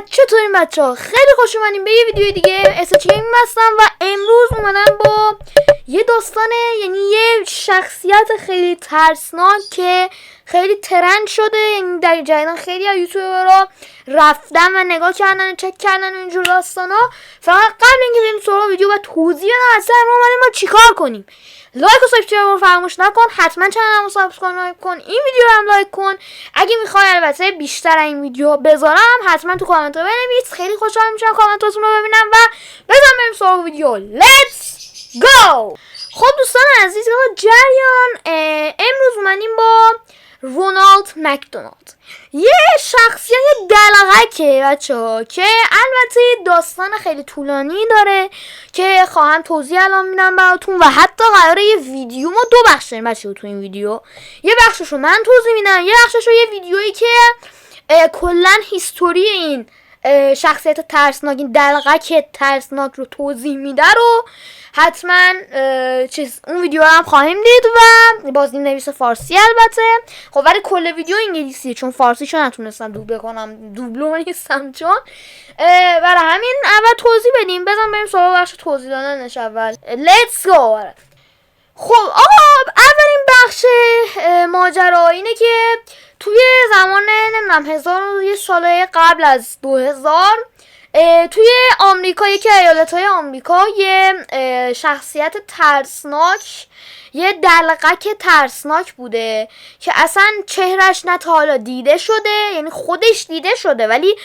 چطورین بچه‌ها؟ خیلی خوش اومدین به یه ویدیو دیگه. تصمیم هستم و امروز اومدم با یه داستان، یعنی یه شخصیت خیلی ترسناک که خیلی ترند شده. یعنی در جریان خیلی از یوتیوبرها رفتن و نگاه کردن و چک کردن و اینجور داستانا. فقط قبل اینکه بریم سراغ ویدیو و توضیح بدم اصلا اومدیم ما چیکار کنیم. لایک و سابسکرایب رو فراموش نکن، حتما چنلمو سابسکرایب کن، این ویدیو رو هم لایک کن. اگه میخوای البته بیشتر این ویدیو بزارم حتما تو کامنت ها بنویس، خیلی خوشحال میشم کامنتاتون رو ببینم و بزن بریم سراغ ویدیو. لیتس گو. خب دوستان عزیز، ما جریان امروز اومدیم با رونالد مکدونالد، یه شخصیت دلرکه بچه‌ها که البته داستان خیلی طولانی داره که خواهم توضیح الان میدم براتون و حتی قراره یه ویدیو ما دو بخش داریم بچه‌ها. تو این ویدیو یه بخشش رو من توضیح میدم، یه بخشش رو یه ویدیویی که کلا هیستوری این شخصیت ترسناک، این دلرک ترسناک رو توضیح میده رو حتما اون ویدیو رو هم خواهیم دید و بازی نویس فارسی البته. خب ولی کل ویدیو انگلیسیه چون فارسیشو نتونستم دوبله کنم، دوبلو نیستم چون برای همین اول توضیح بدیم. بزن بریم سراغ بخش توضیح دادنش اول. لیتس گو. خب آقا، اولین بخش ماجرا اینه که توی زمان نمیدونم یه سال قبل از 2000 توی آمریکا، یکی ایالت‌های آمریکا، یه شخصیت ترسناک، یه دلرک ترسناک بوده که اصلا چهرش نه تا حالا دیده شده، یعنی خودش دیده شده ولی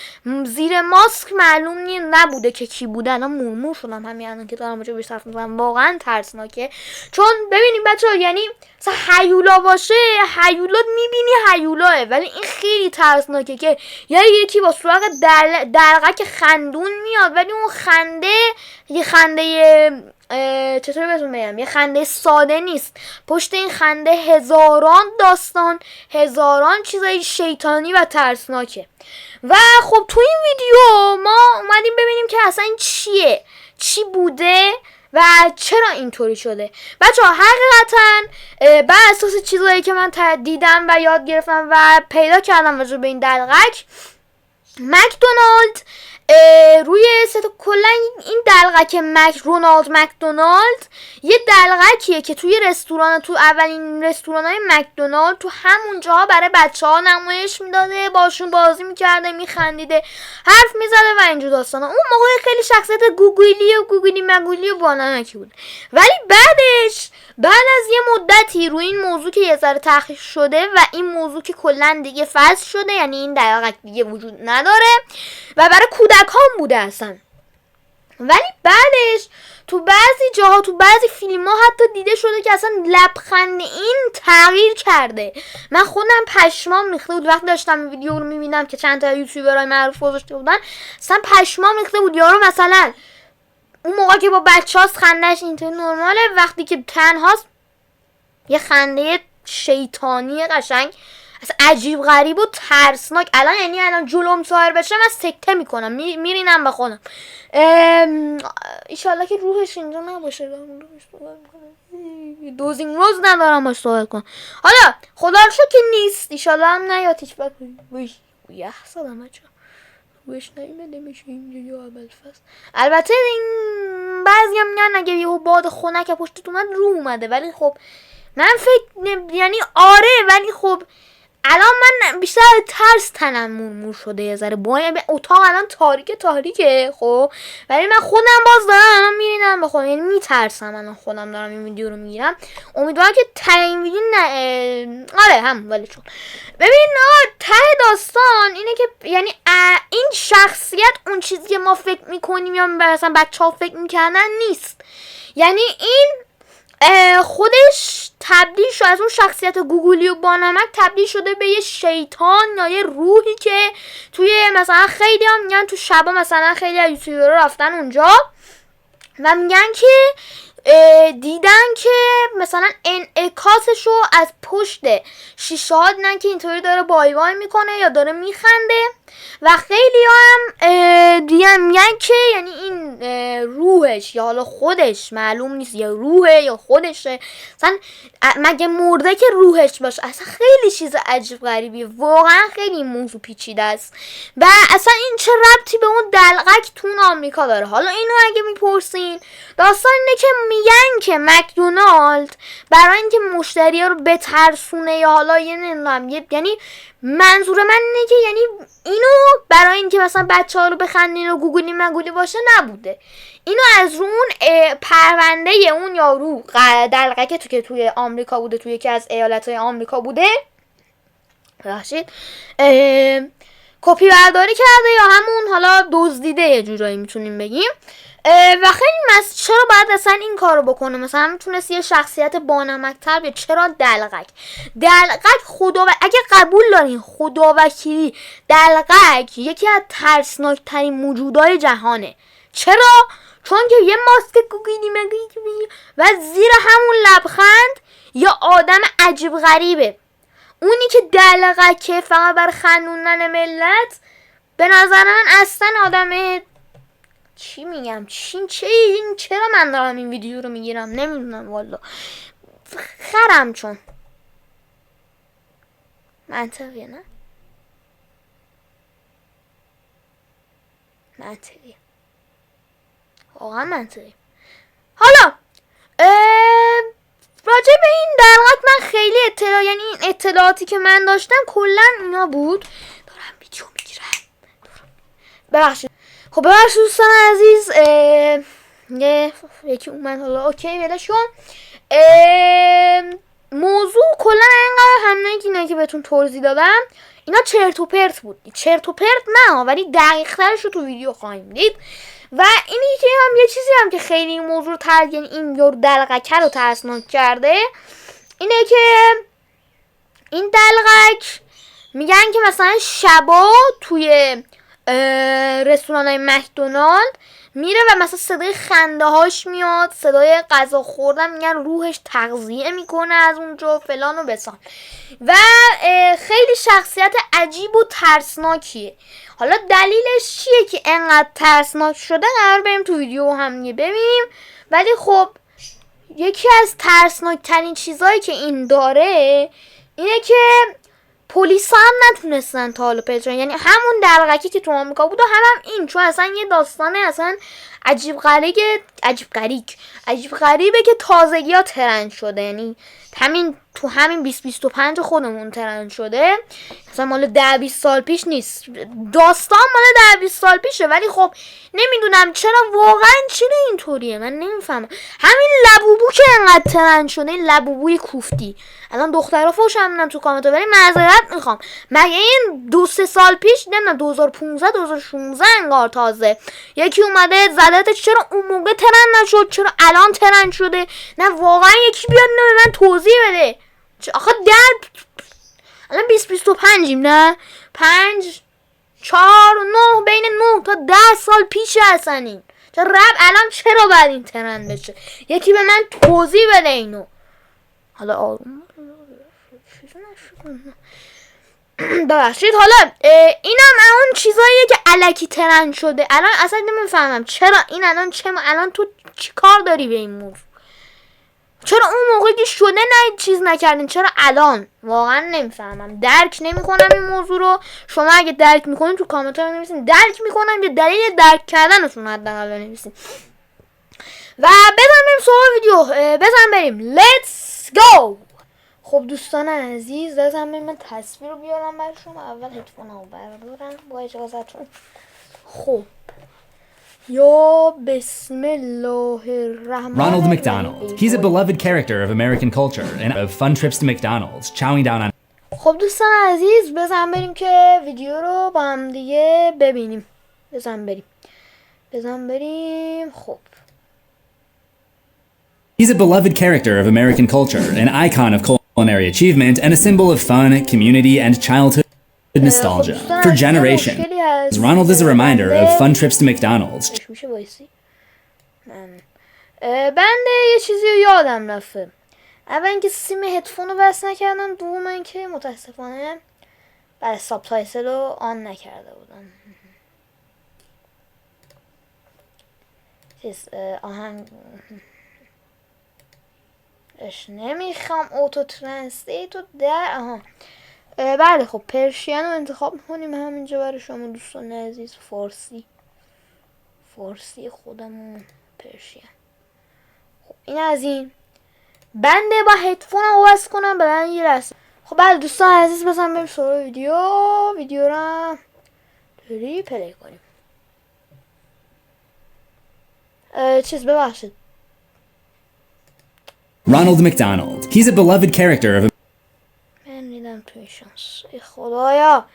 زیر ماسک معلوم نبوده که کی بوده. الان مرمور شدم همین الان که دارم راجع بهش حرف می‌زنم. واقعا ترسناکه چون ببینیم بچه‌ها، یعنی مثلا هیولا باشه، هیولا میبینی هیولاه، ولی این خیلی ترسناکه که یعنی یکی با سراغ دلرک خندون میاد ولی اون خنده یه خنده چطور بهتون بگم، یه خنده ساده نیست. پشت این خنده هزاران داستان، هزاران چیزای شیطانی و ترسناکه. و خب تو این ویدیو ما اومدیم ببینیم که اصلا این چیه، چی بوده و چرا اینطوری شده. بچه‌ها حقیقتا بر اساس چیزایی که من دیدم و یاد گرفتم و پیدا کردم راجع به این دلرک، مکدونالد روی کلا این دلرک رونالد مکدونالد یه دلرکیه که توی رستوران، تو اولین رستوران‌های مکدونالد تو همون جاها برای بچه‌ها نمایش میداده، باشون بازی میکرده، میخندیده، حرف میزده و اینجور داستانا. اون موقع خیلی شخصیت گوگلی مگولی و بانمکی بود. ولی بعد از یه مدتی روی این موضوع که یه ذره تحقیق شده و این موضوع که کلا دیگه فصل شده، یعنی این دلرک دیگه وجود نداره و برای کودکان بوده اصلا. ولی بعدش تو بعضی جاها، تو بعضی فیلم ها حتی دیده شده که اصلا لبخند این تغییر کرده. من خودم پشمام ریخته بود وقتی داشتم ویدیو رو میبینم که چند تا یوتیوبرای معروف گذاشته بودن. اصلا پشمام ریخته بود. یارو مثلا اون موقع که با بچه‌هاست خندهش اینطوری نرماله، وقتی که تنهاست یه خنده شیطانی قشنگ اصلا عجیب غریب و ترسناک. الان جلوم ظاهر بشه من سکته میکنم، میرینم به خودم. ایشالله که روحش اینجا نباشه، دوزینگ روز ندارم باش صحبت کنم. حالا خدا رو شکر که نیست، ایشالله هم نیاد هیچ وقت. یه سادم بچه روش نیمده میشه اینجا یا اول فصل. البته این بعضی هم میگن اگه یه باد خنک پشتت اومد روح اومده، ولی خب من یعنی آره، ولی خب الان من بیشتر ترس تنم مرمور شده یه ذره. با اتاق الان تاریکه خب، ولی من خودم باز دارم الان میرینم به خودم، یعنی میترسم الان خودم دارم این ویدیو رو میگیرم. امیدوارم که ته این ویدیو آره هم ولی چون ببین ته داستان اینه که یعنی این شخصیت اون چیزی که ما فکر میکنیم یا مثلا بچه‌ها فکر میکنن نیست. یعنی این خودش تبدیل شده از اون شخصیت گوگلی و بانمک، تبدیل شده به یه شیطان یا یه روحی که توی مثلا خیلی هم میگن تو شبا مثلا خیلی از یوتیوبرها رفتن اونجا و میگن که دیدن که مثلا انعکاسشو از پشت شیشه ها دیدن که اینطوری داره بای بای میکنه یا داره میخنده و خیلی هم میگن که یعنی این روحش یا حالا خودش معلوم نیست، یا روحه یا خودشه، مثلا مگه مرده که روحش باشه؟ اصلا خیلی چیز عجیب غریبیه، واقعا خیلی این موضوع پیچیده است و اصلا این چه ربطی به اون دلرک تو آمریکا داره؟ حالا اینو اگه میپرسین، داستان اینه که میگن که مکدونالد برای اینکه مشتری‌ها رو بترسونه یا حالا یعنی منظور من اینه که یعنی اینو برای اینکه مثلا بچه‌ها رو بخندین و گوگلی مگولی باشه نبوده، اینو از رو اون پرونده اون یارو دلرکه که توی آمریکا بوده، توی یکی از ایالت‌های آمریکا بوده، ببخشید، کپی برداری کرده یا همون حالا دزدیده، یه جورایی میتونیم بگیم. و خیلی چرا باید اصلا این کارو بکنه؟ مثلا میتونست یه شخصیت بانمک‌تر بیاد. چرا دلرک اگه قبول دارین خدا وکیلی دلرک یکی از ترسناک‌ترین موجودای جهانه. چرا؟ چون که یه ماسک گوگلی مگولی و زیر همون لبخند یا آدم عجیب غریبه. اونی که دلرکه فقط بر خندوندن ملت، به نظر من اصلا آدم چی میگم چرا من دارم این ویدیو رو میگیرم نمیدونم والا، خرم چون منطقیه، نه منطقیه، واقعا منطقیه. حالا راجع به این دلرک من خیلی یعنی این اطلاعاتی که من داشتم کلا اینا بود. دارم ویدیو میگیرم، ببخشید. خب ببخشید دوستان عزیز، یکی اومد، حالا اوکی ولش کن. موضوع کلا اینقدر همینه که بهتون توضیح دادم اینا چرت و پرت بود. چرت و پرت نه، ولی دقیق ترش رو تو ویدیو خواهیم دید. و اینی که هم یه چیزی هم که خیلی این موضوع یعنی این یارو دلرک رو ترسناک کرده اینه که این دلرک میگن که مثلا شبا توی رستوران‌های مکدونالد میره و مثلا صدای خنده هاش میاد، صدای غذا خوردن، میگن روحش تغذیه میکنه از اونجا فلان و بسان و خیلی شخصیت عجیب و ترسناکیه. حالا دلیلش چیه که انقدر ترسناک شده قرار بریم تو ویدیو هم ببینیم، ولی خب یکی از ترسناک ترین چیزایی که این داره اینه که پلیس هم نتونستن تا حالا پیدا کنن، یعنی همون دلرکی که تو آمریکا بود و هم این، چون اصلا یه داستانه اصلا عجیب غریبه که تازگی ها ترند شده، یعنی تو همین 2025 خودمون ترند شده، مثلا مال 10-20 سال پیش نیست. داستان مال 10-20 سال پیشه، ولی خب نمیدونم چرا واقعا چرا اینطوریه، من نمیفهمم. همین لبوبو که انقدر ترند شده، این لبوبوی کوفتی، الان دخترها فوش هم میدن تو کامنت، ولی معذرت میخوام، مگه این 2-3 سال پیش نمیدونم 2015-2016 انگار تازه یکی اومده زدت، چرا اون موقع ترند نشد، چرا الان ترند شده؟ نه واقعا یکی بیاد به من توضیح بده. آخه الان 20-25 نه 5 4 9 بین 9 تا 10 سال پیشه اصلا این الان چرا باید این ترند بشه؟ یکی به من توضیح بده اینو. حالا آروم ببخشید. حالا اینم اون چیزاییه که الکی ترند شده، الان اصلا نمیفهمم چرا این الان تو چی کار داری به این موضوع؟ چرا اون موقعی که شده نه چیز نکردین؟ چرا الان؟ واقعا نمیفهمم، درک نمیکنم این موضوع رو. شما اگه درک میکنین تو کامنت ها بنویسین درک میکنم، یا دلیل درک کردنتون حداقل بنویسین. و بریم سراغ ویدیو، بریم let's go. خب دوستان عزیز، من تصویر رو بیارم برای شما. اول هدفونمو بردارم با اجازهتون. خب یا بسم الله الرحمن Ronald McDonald. He's a beloved character of American culture and of fun trips to McDonald's, chowing down on. خب دوستان عزیز، بریم که ویدیو رو با هم دیگه ببینیم. بریم. خب He's a beloved character of American culture, an icon of culinary achievement, and a symbol of fun, community, and childhood nostalgia. For generations, Ronald is a reminder of fun trips to McDonald's. بنده یه چیزی رو یادم رفته. اول اینکه سیم هدفون رو وصل نکردم، دوم اینکه متاسفانه بعد سابتایتل رو آن نکرده بودم. چیز آهنگ اش نمیخوام اوتو ترنسلیت رو در بله خب پرشین رو انتخاب میکنیم همینجا برای شما دوستان عزیز. فارسی خودمون پرشین. خب این از این بنده با هدفون رو عوض کنم برای یه رسم. خب بله دوستان عزیز بزن بریم سراغ ویدیو رو داری پلی کنیم. چیز ببخشید Ronald McDonald. He's a beloved character of من ریدم توی شانس ای خدایا.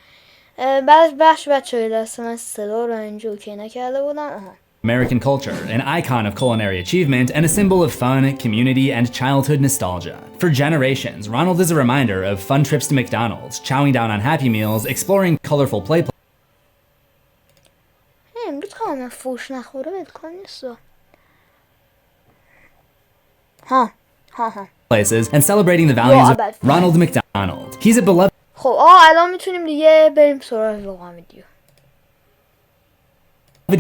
بعدش بچه دست من صدا رو اینجا اوکی نکرده بودم. American culture, an icon of culinary achievement and a symbol of fun, community, and childhood nostalgia. For generations, Ronald is a reminder of fun trips to McDonald's, chowing down on Happy Meals, exploring colorful play امروز من فوش نخوره بهتکن نیست. places, and celebrating the values of Ronald McDonald. He's a beloved خب الان میتونیم دیگه بریم سراغ واقعا ویدیو.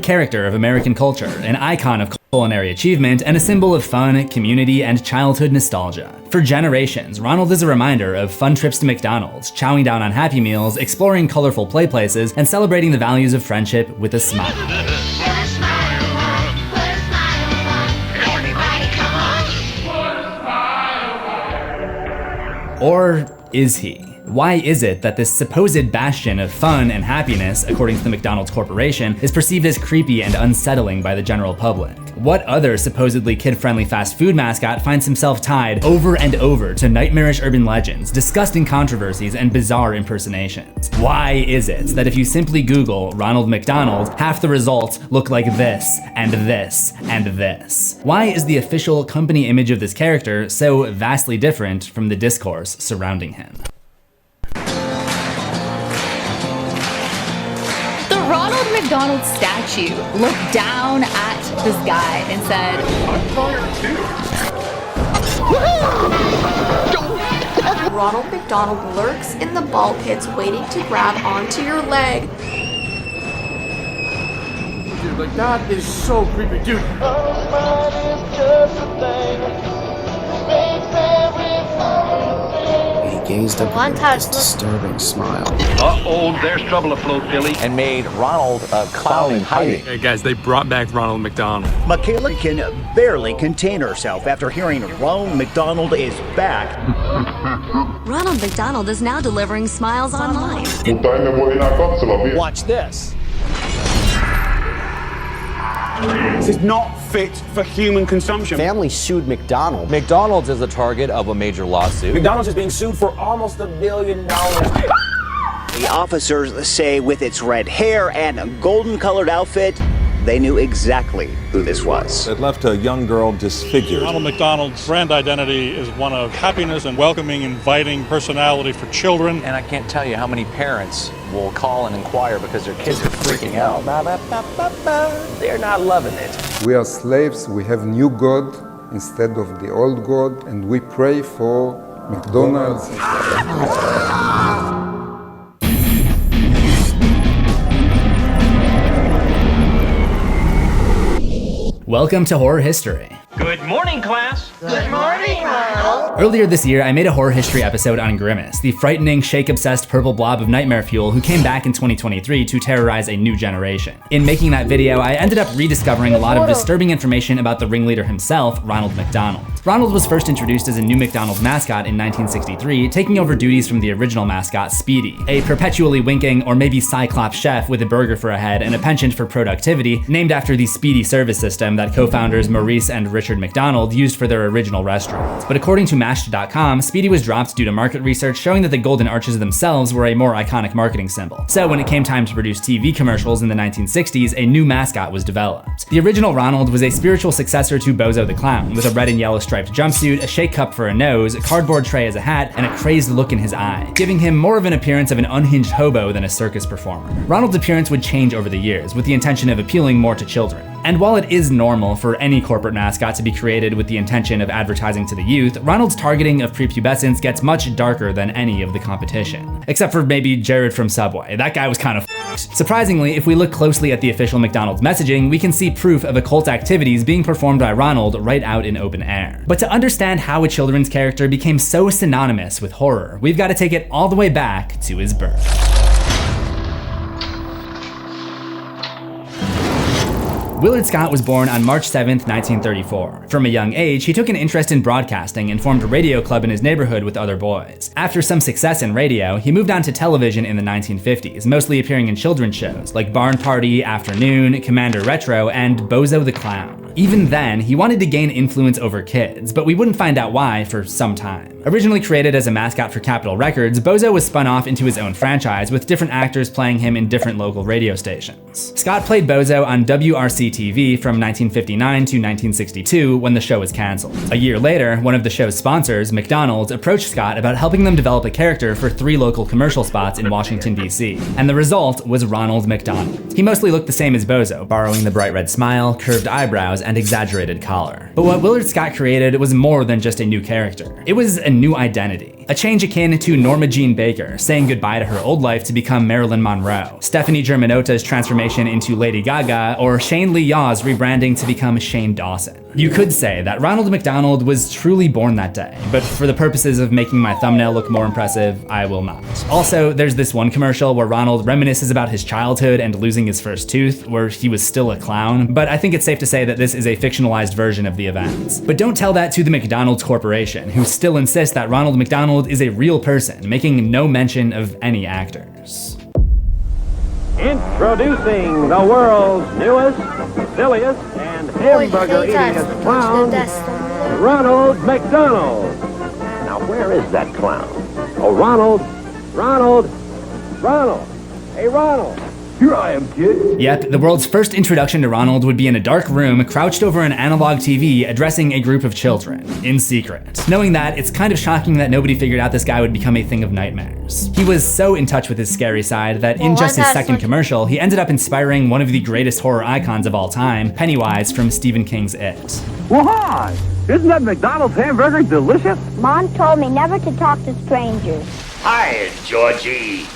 character of American culture, an icon of culinary achievement, and a symbol of fun, community, and childhood nostalgia. For generations, Ronald is a reminder of fun trips to McDonald's, chowing down on Happy Meals, exploring colorful play places, and celebrating the values of friendship with a smile. Or is he? Why is it that this supposed bastion of fun and happiness, according to the McDonald's Corporation, is perceived as creepy and unsettling by the general public? What other supposedly kid-friendly fast food mascot finds himself tied over and over to nightmarish urban legends, disgusting controversies, and bizarre impersonations? Why is it that if you simply Google Ronald McDonald, half the results look like this, and this, and this? Why is the official company image of this character so vastly different from the discourse surrounding him? Ronald McDonald statue looked down at this guy and said, "I'm fired too." Ronald McDonald lurks in the ball pits waiting to grab onto your leg. Dude, like that is so creepy, dude. He gazed up at her with this disturbing smile. Uh-oh, there's trouble afloat, Billy. And made Ronald a clown in hiding. Hey guys, they brought back Ronald McDonald. Michaela can barely contain herself after hearing Ronald McDonald is back. Ronald McDonald is now delivering smiles online. Watch this. This is not fit for human consumption. Family sued McDonald. McDonald's is the target of a major lawsuit. McDonald's is being sued for almost $1 billion. The officers say with its red hair and golden-colored outfit, they knew exactly who this was. It left a young girl disfigured. Ronald McDonald's brand identity is one of happiness and welcoming, inviting personality for children. And I can't tell you how many parents will call and inquire because their kids are freaking out. They're not loving it. We are slaves, we have new God instead of the old God, and we pray for McDonald's. Welcome to Horror History. Good morning, class. Good morning, Ronald. Earlier this year, I made a horror history episode on Grimace, the frightening, shake-obsessed purple blob of nightmare fuel who came back in 2023 to terrorize a new generation. In making that video, I ended up rediscovering a lot of disturbing information about the ringleader himself, Ronald McDonald. Ronald was first introduced as a new McDonald's mascot in 1963, taking over duties from the original mascot, Speedy, a perpetually winking or maybe Cyclops chef with a burger for a head and a penchant for productivity, named after the Speedy service system that co-founders Maurice and Richard McDonald used for their original restaurant. But according to Mashed.com, Speedy was dropped due to market research showing that the golden arches themselves were a more iconic marketing symbol. So when it came time to produce TV commercials in the 1960s, a new mascot was developed. The original Ronald was a spiritual successor to Bozo the Clown, with a red and yellow striped jumpsuit, a shake cup for a nose, a cardboard tray as a hat, and a crazed look in his eye, giving him more of an appearance of an unhinged hobo than a circus performer. Ronald's appearance would change over the years, with the intention of appealing more to children. And while it is normal for any corporate mascot to be created with the intention of advertising to the youth, Ronald's targeting of prepubescence gets much darker than any of the competition. Except for maybe Jared from Subway. That guy was kind of f***ed. Surprisingly, if we look closely at the official McDonald's messaging, we can see proof of occult activities being performed by Ronald right out in open air. But to understand how a children's character became so synonymous with horror, we've got to take it all the way back to his birth. Willard Scott was born on March 7th, 1934. From a young age, he took an interest in broadcasting and formed a radio club in his neighborhood with other boys. After some success in radio, he moved on to television in the 1950s, mostly appearing in children's shows like Barn Party, Afternoon, Commander Retro, and Bozo the Clown. Even then, he wanted to gain influence over kids, but we wouldn't find out why for some time. Originally created as a mascot for Capitol Records, Bozo was spun off into his own franchise with different actors playing him in different local radio stations. Scott played Bozo on WRC-TV from 1959 to 1962 when the show was canceled. A year later, one of the show's sponsors, McDonald's, approached Scott about helping them develop a character for 3 local commercial spots in Washington, D.C. And the result was Ronald McDonald. He mostly looked the same as Bozo, borrowing the bright red smile, curved eyebrows, and exaggerated collar. But what Willard Scott created was more than just a new character. It was a new identity. A change akin to Norma Jean Baker saying goodbye to her old life to become Marilyn Monroe, Stephanie Germanota's transformation into Lady Gaga, or Shane Lee Yaw's rebranding to become Shane Dawson. You could say that Ronald McDonald was truly born that day, but for the purposes of making my thumbnail look more impressive, I will not. Also, there's this one commercial where Ronald reminisces about his childhood and losing his first tooth, where he was still a clown, but I think it's safe to say that this is a fictionalized version of the events. But don't tell that to the McDonald's Corporation, who still insists that Ronald McDonald is a real person, making no mention of any actors. Introducing the world's newest, silliest, and hamburger-eatingest clown, Ronald McDonald. Now, where is that clown? Oh, Ronald! Hey, Ronald! Here I am, kid. Yep, the world's first introduction to Ronald would be in a dark room, crouched over an analog TV, addressing a group of children, in secret. Knowing that, it's kind of shocking that nobody figured out this guy would become a thing of nightmares. He was so in touch with his scary side that in just his second commercial, he ended up inspiring one of the greatest horror icons of all time, Pennywise from Stephen King's It. Well, hi! Isn't that McDonald's hamburger delicious? Mom told me never to talk to strangers. Hi, Georgie.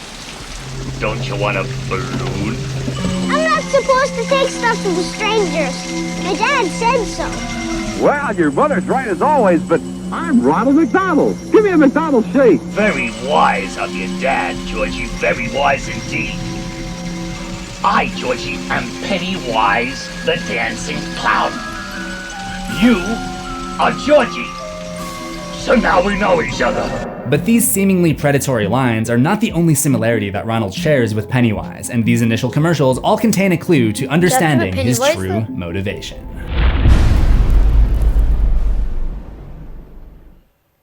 Don't you want a balloon? I'm not supposed to take stuff to the strangers. My dad said so. Well, your mother's right as always, but I'm Ronald McDonald. Give me a McDonald's shake. Very wise of your dad, Georgie. Very wise indeed. I, Georgie, am Pennywise, the dancing clown. You are Georgie. So now we know each other. But these seemingly predatory lines are not the only similarity that Ronald shares with Pennywise, and these initial commercials all contain a clue to understanding his true motivation.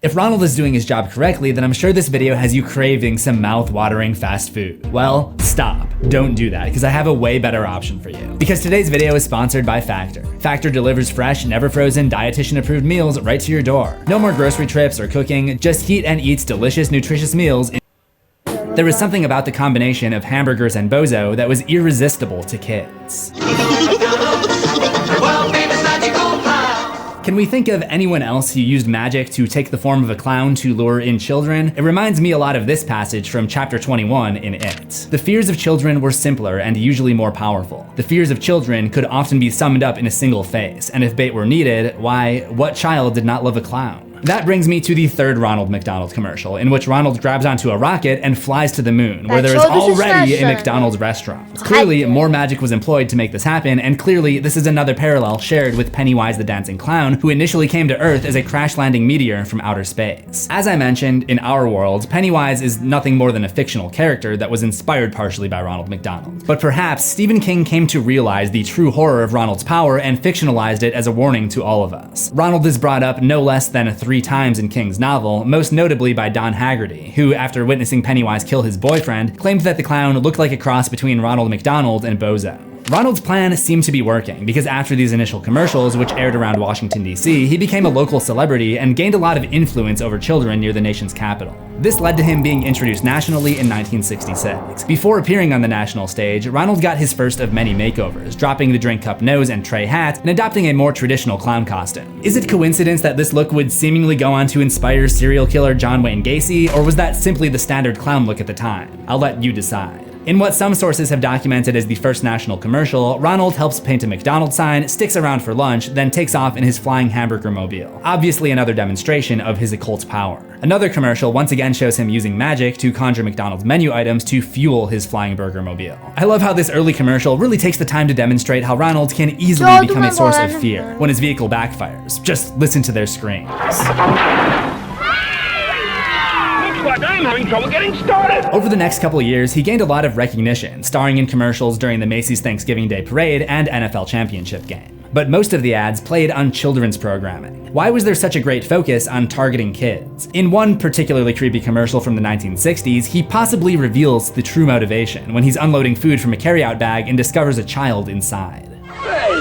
If Ronald is doing his job correctly, then I'm sure this video has you craving some mouth-watering fast food. Well, stop. Don't do that, because I have a way better option for you. Because today's video is sponsored by Factor. Factor delivers fresh, never frozen, dietitian-approved meals right to your door. No more grocery trips or cooking, just heat and eat delicious, nutritious meals. There was something about the combination of hamburgers and Bozo that was irresistible to kids. Can we think of anyone else who used magic to take the form of a clown to lure in children? It reminds me a lot of this passage from chapter 21 in It. The fears of children were simpler and usually more powerful. The fears of children could often be summed up in a single face, and if bait were needed, why, what child did not love a clown? That brings me to the third Ronald McDonald commercial, in which Ronald grabs onto a rocket and flies to the moon, where there is already a McDonald's restaurant. Clearly, more magic was employed to make this happen, and clearly this is another parallel shared with Pennywise the Dancing Clown, who initially came to Earth as a crash-landing meteor from outer space. As I mentioned, in our world, Pennywise is nothing more than a fictional character that was inspired partially by Ronald McDonald. But perhaps Stephen King came to realize the true horror of Ronald's power and fictionalized it as a warning to all of us. Ronald is brought up no less than 3 times in King's novel, most notably by Don Haggerty, who, after witnessing Pennywise kill his boyfriend, claimed that the clown looked like a cross between Ronald McDonald and Bozo. Ronald's plan seemed to be working, because after these initial commercials, which aired around Washington, D.C., he became a local celebrity and gained a lot of influence over children near the nation's capital. This led to him being introduced nationally in 1966. Before appearing on the national stage, Ronald got his first of many makeovers, dropping the drink cup nose and tray hat and adopting a more traditional clown costume. Is it coincidence that this look would seemingly go on to inspire serial killer John Wayne Gacy, or was that simply the standard clown look at the time? I'll let you decide. In what some sources have documented as the first national commercial, Ronald helps paint a McDonald's sign, sticks around for lunch, then takes off in his flying hamburger mobile. Obviously another demonstration of his occult power. Another commercial once again shows him using magic to conjure McDonald's menu items to fuel his flying burger mobile. I love how this early commercial really takes the time to demonstrate how Ronald can easily become a source of fear when his vehicle backfires. Just listen to their screams. Like I'm having trouble getting started. Over the next couple of years, he gained a lot of recognition, starring in commercials during the Macy's Thanksgiving Day Parade and NFL Championship game. But most of the ads played on children's programming. Why was there such a great focus on targeting kids? In one particularly creepy commercial from the 1960s, he possibly reveals the true motivation when he's unloading food from a carryout bag and discovers a child inside. Hey,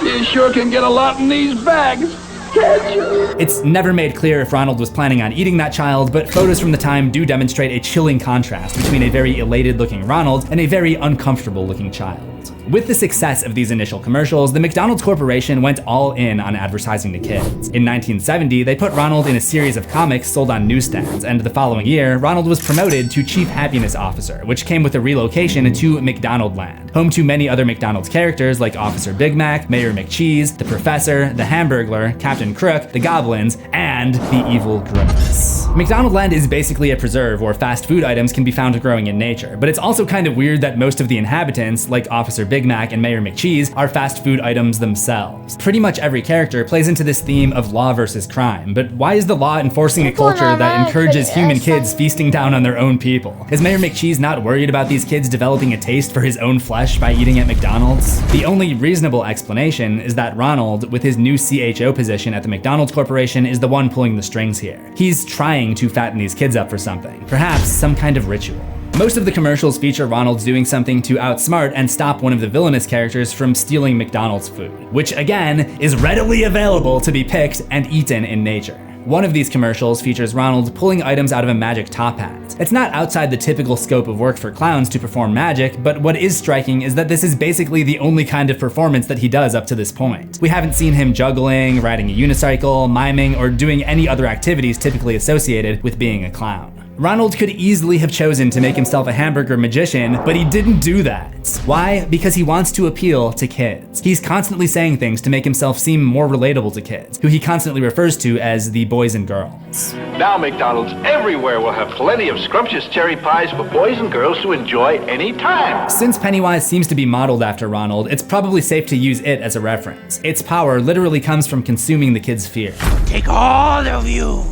you sure can get a lot in these bags. It's never made clear if Ronald was planning on eating that child, but photos from the time do demonstrate a chilling contrast between a very elated-looking Ronald and a very uncomfortable-looking child. With the success of these initial commercials, the McDonald's Corporation went all in on advertising to kids. In 1970, they put Ronald in a series of comics sold on newsstands, and the following year, Ronald was promoted to Chief Happiness Officer, which came with a relocation to McDonaldland, home to many other McDonald's characters like Officer Big Mac, Mayor McCheese, the Professor, the Hamburglar, Captain Crook, the Goblins, and the Evil Grimace. McDonaldland is basically a preserve where fast food items can be found growing in nature, but it's also kind of weird that most of the inhabitants, like Officer Big Mac and Mayor McCheese, are fast food items themselves. Pretty much every character plays into this theme of law versus crime, but why is the law enforcing a culture that encourages human kids feasting down on their own people? Is Mayor McCheese not worried about these kids developing a taste for his own flesh by eating at McDonald's? The only reasonable explanation is that Ronald, with his new CHO position at the McDonald's Corporation, is the one pulling the strings here. He's trying to fatten these kids up for something, perhaps some kind of ritual. Most of the commercials feature Ronald doing something to outsmart and stop one of the villainous characters from stealing McDonald's food, which again is readily available to be picked and eaten in nature. One of these commercials features Ronald pulling items out of a magic top hat. It's not outside the typical scope of work for clowns to perform magic, but what is striking is that this is basically the only kind of performance that he does up to this point. We haven't seen him juggling, riding a unicycle, miming, or doing any other activities typically associated with being a clown. Ronald could easily have chosen to make himself a hamburger magician, but he didn't do that. Why? Because he wants to appeal to kids. He's constantly saying things to make himself seem more relatable to kids, who he constantly refers to as the boys and girls. Now McDonald's everywhere will have plenty of scrumptious cherry pies for boys and girls to enjoy any time. Since Pennywise seems to be modeled after Ronald, it's probably safe to use it as a reference. Its power literally comes from consuming the kids' fear. Take all of you,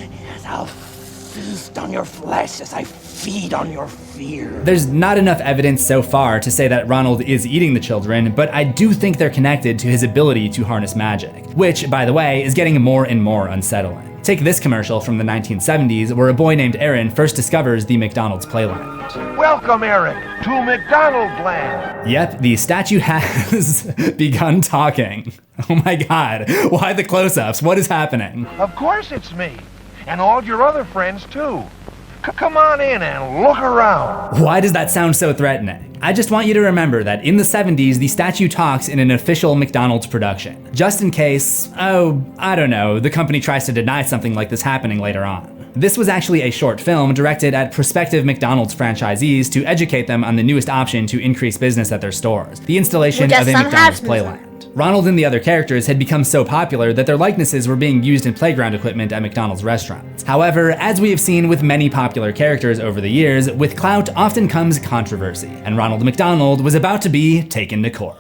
and I'll feast on your flesh as I feed on your fear. There's not enough evidence so far to say that Ronald is eating the children, but I do think they're connected to his ability to harness magic, which, by the way, is getting more and more unsettling. Take this commercial from the 1970s where a boy named Aaron first discovers the McDonald's playland. Welcome, Eric, to McDonald's land. Yep, the statue has begun talking. Oh my god, why the close-ups? What is happening? Of course it's me, and all your other friends too. Come on in and look around. Why does that sound so threatening? I just want you to remember that in the 70s, the statue talks in an official McDonald's production, just in case, oh, I don't know, the company tries to deny something like this happening later on. This was actually a short film directed at prospective McDonald's franchisees to educate them on the newest option to increase business at their stores, the installation of a McDonald's playland. Ronald and the other characters had become so popular that their likenesses were being used in playground equipment at McDonald's restaurants. However, as we have seen with many popular characters over the years, with clout often comes controversy, and Ronald McDonald was about to be taken to court.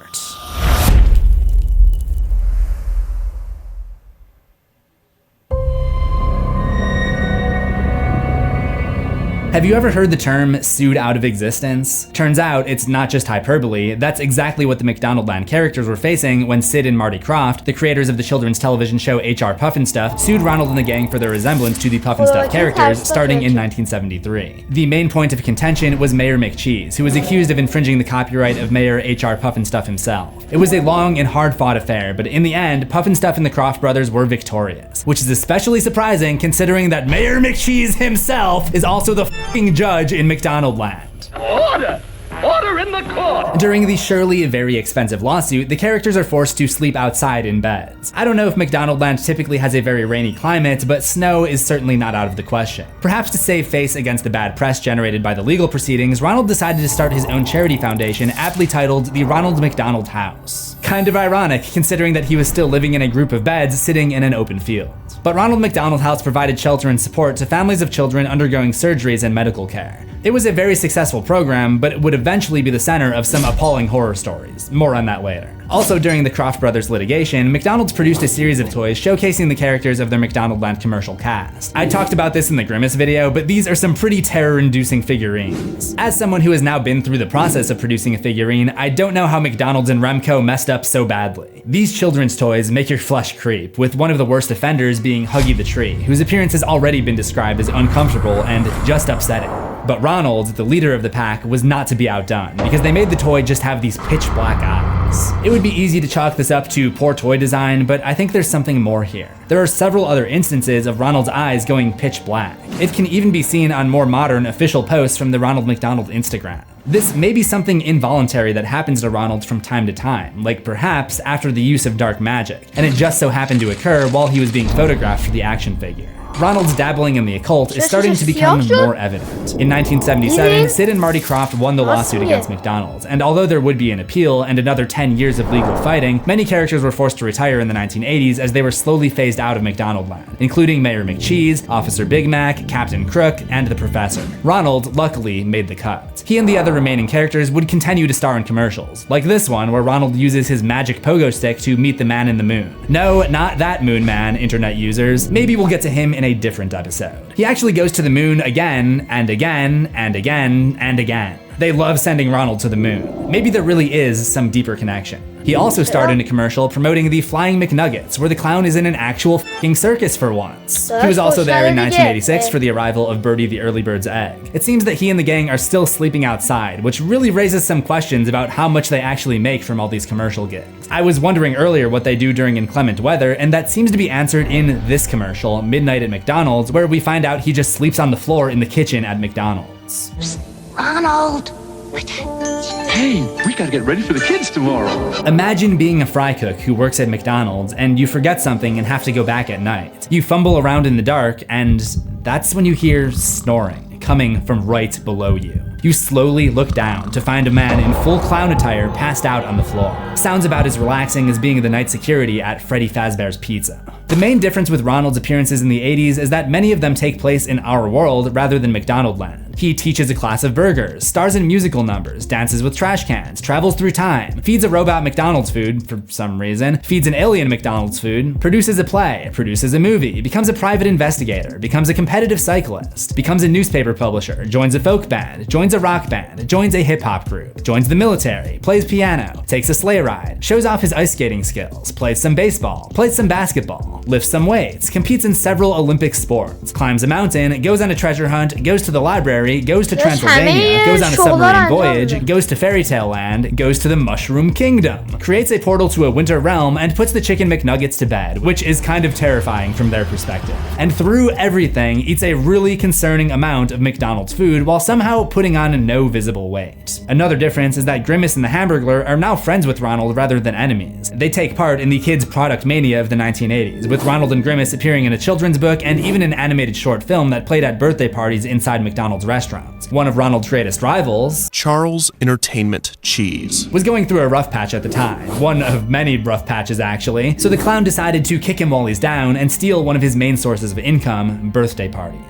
Have you ever heard the term sued out of existence? Turns out it's not just hyperbole, that's exactly what the McDonaldland characters were facing when Sid and Marty Krofft, the creators of the children's television show HR Pufnstuf, sued Ronald and the gang for their resemblance to the Pufnstuf characters starting in 1973. The main point of contention was Mayor McCheese, who was accused of infringing the copyright of Mayor HR Pufnstuf himself. It was a long and hard-fought affair, but in the end, Pufnstuf and the Krofft brothers were victorious, which is especially surprising considering that Mayor McCheese himself is also the f***ing judge in McDonaldland. Order! Order in the court! During the surely very expensive lawsuit, the characters are forced to sleep outside in beds. I don't know if McDonaldland typically has a very rainy climate, but snow is certainly not out of the question. Perhaps to save face against the bad press generated by the legal proceedings, Ronald decided to start his own charity foundation aptly titled the Ronald McDonald House. Kind of ironic, considering that he was still living in a group of beds sitting in an open field. But Ronald McDonald House provided shelter and support to families of children undergoing surgeries and medical care. It was a very successful program, but it would eventually be the center of some appalling horror stories. More on that later. Also, during the Krofft brothers litigation, McDonald's produced a series of toys showcasing the characters of their McDonaldland commercial cast. I talked about this in the Grimace video, but these are some pretty terror-inducing figurines. As someone who has now been through the process of producing a figurine, I don't know how McDonald's and Remco messed up so badly. These children's toys make your flesh creep, with one of the worst offenders being Huggy the Tree, whose appearance has already been described as uncomfortable and just upsetting. But Ronald, the leader of the pack, was not to be outdone, because they made the toy just have these pitch black eyes. It would be easy to chalk this up to poor toy design, but I think there's something more here. There are several other instances of Ronald's eyes going pitch black. It can even be seen on more modern official posts from the Ronald McDonald Instagram. This may be something involuntary that happens to Ronald from time to time, like perhaps after the use of dark magic, and it just so happened to occur while he was being photographed for the action figure. Ronald's dabbling in the occult is starting to become more evident. In 1977, Sid and Marty Krofft won the lawsuit against McDonald's, and although there would be an appeal and another 10 years of legal fighting, many characters were forced to retire in the 1980s as they were slowly phased out of McDonaldland, including Mayor McCheese, Officer Big Mac, Captain Crook, and the Professor. Ronald, luckily, made the cut. He and the other remaining characters would continue to star in commercials, like this one where Ronald uses his magic pogo stick to meet the man in the moon. No, not that moon man, internet users. Maybe we'll get to him in a different episode. He actually goes to the moon again, and again, and again, and again. They love sending Ronald to the moon. Maybe there really is some deeper connection. He also starred in a commercial promoting the Flying McNuggets, where the clown is in an actual f***ing circus for once. He was also there in 1986 for the arrival of Birdie the Early Bird's egg. It seems that he and the gang are still sleeping outside, which really raises some questions about how much they actually make from all these commercial gigs. I was wondering earlier what they do during inclement weather, and that seems to be answered in this commercial, Midnight at McDonald's, where we find out he just sleeps on the floor in the kitchen at McDonald's. Ronald! Hey, we gotta get ready for the kids tomorrow. Imagine being a fry cook who works at McDonald's and you forget something and have to go back at night. You fumble around in the dark and that's when you hear snoring coming from right below you. You slowly look down to find a man in full clown attire passed out on the floor. Sounds about as relaxing as being the night security at Freddy Fazbear's Pizza. The main difference with Ronald's appearances in the 80s is that many of them take place in our world rather than McDonaldland. He teaches a class of burgers, stars in musical numbers, dances with trash cans, travels through time, feeds a robot McDonald's food for some reason, feeds an alien McDonald's food, produces a play, produces a movie, becomes a private investigator, becomes a competitive cyclist, becomes a newspaper publisher, joins a folk band, joins a rock band, joins a hip-hop group, joins the military, plays piano, takes a sleigh ride, shows off his ice skating skills, plays some baseball, plays some basketball, lifts some weights, competes in several Olympic sports, climbs a mountain, goes on a treasure hunt, goes to the library, goes to Transylvania, goes on a submarine voyage, goes to Fairy Tale Land, goes to the Mushroom Kingdom, creates a portal to a winter realm, and puts the chicken McNuggets to bed, which is kind of terrifying from their perspective. And through everything, eats a really concerning amount of McDonald's food while somehow putting on no visible weight. Another difference is that Grimace and the Hamburglar are now friends with Ronald rather than enemies. They take part in the kids' product mania of the 1980s, with Ronald and Grimace appearing in a children's book and even an animated short film that played at birthday parties inside McDonald's restaurants. One of Ronald's greatest rivals, Charles Entertainment Cheese, was going through a rough patch at the time. One of many rough patches actually, so the clown decided to kick him while he's down and steal one of his main sources of income, birthday parties.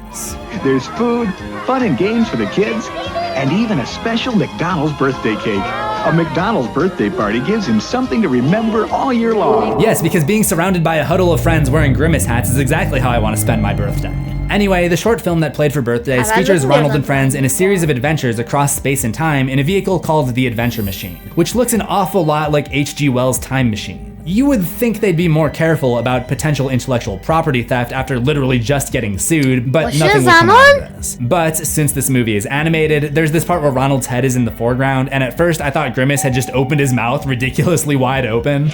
There's food, fun and games for the kids, and even a special McDonald's birthday cake. A McDonald's birthday party gives him something to remember all year long. Yes, because being surrounded by a huddle of friends wearing Grimace hats is exactly how I want to spend my birthday. Anyway, the short film that played for birthdays features Ronald and friends in a series of adventures across space and time in a vehicle called the Adventure Machine, which looks an awful lot like H.G. Wells' Time Machine. You would think they'd be more careful about potential intellectual property theft after literally just getting sued, but nothing would come out of this. But since this movie is animated, there's this part where Ronald's head is in the foreground, and at first I thought Grimace had just opened his mouth ridiculously wide open.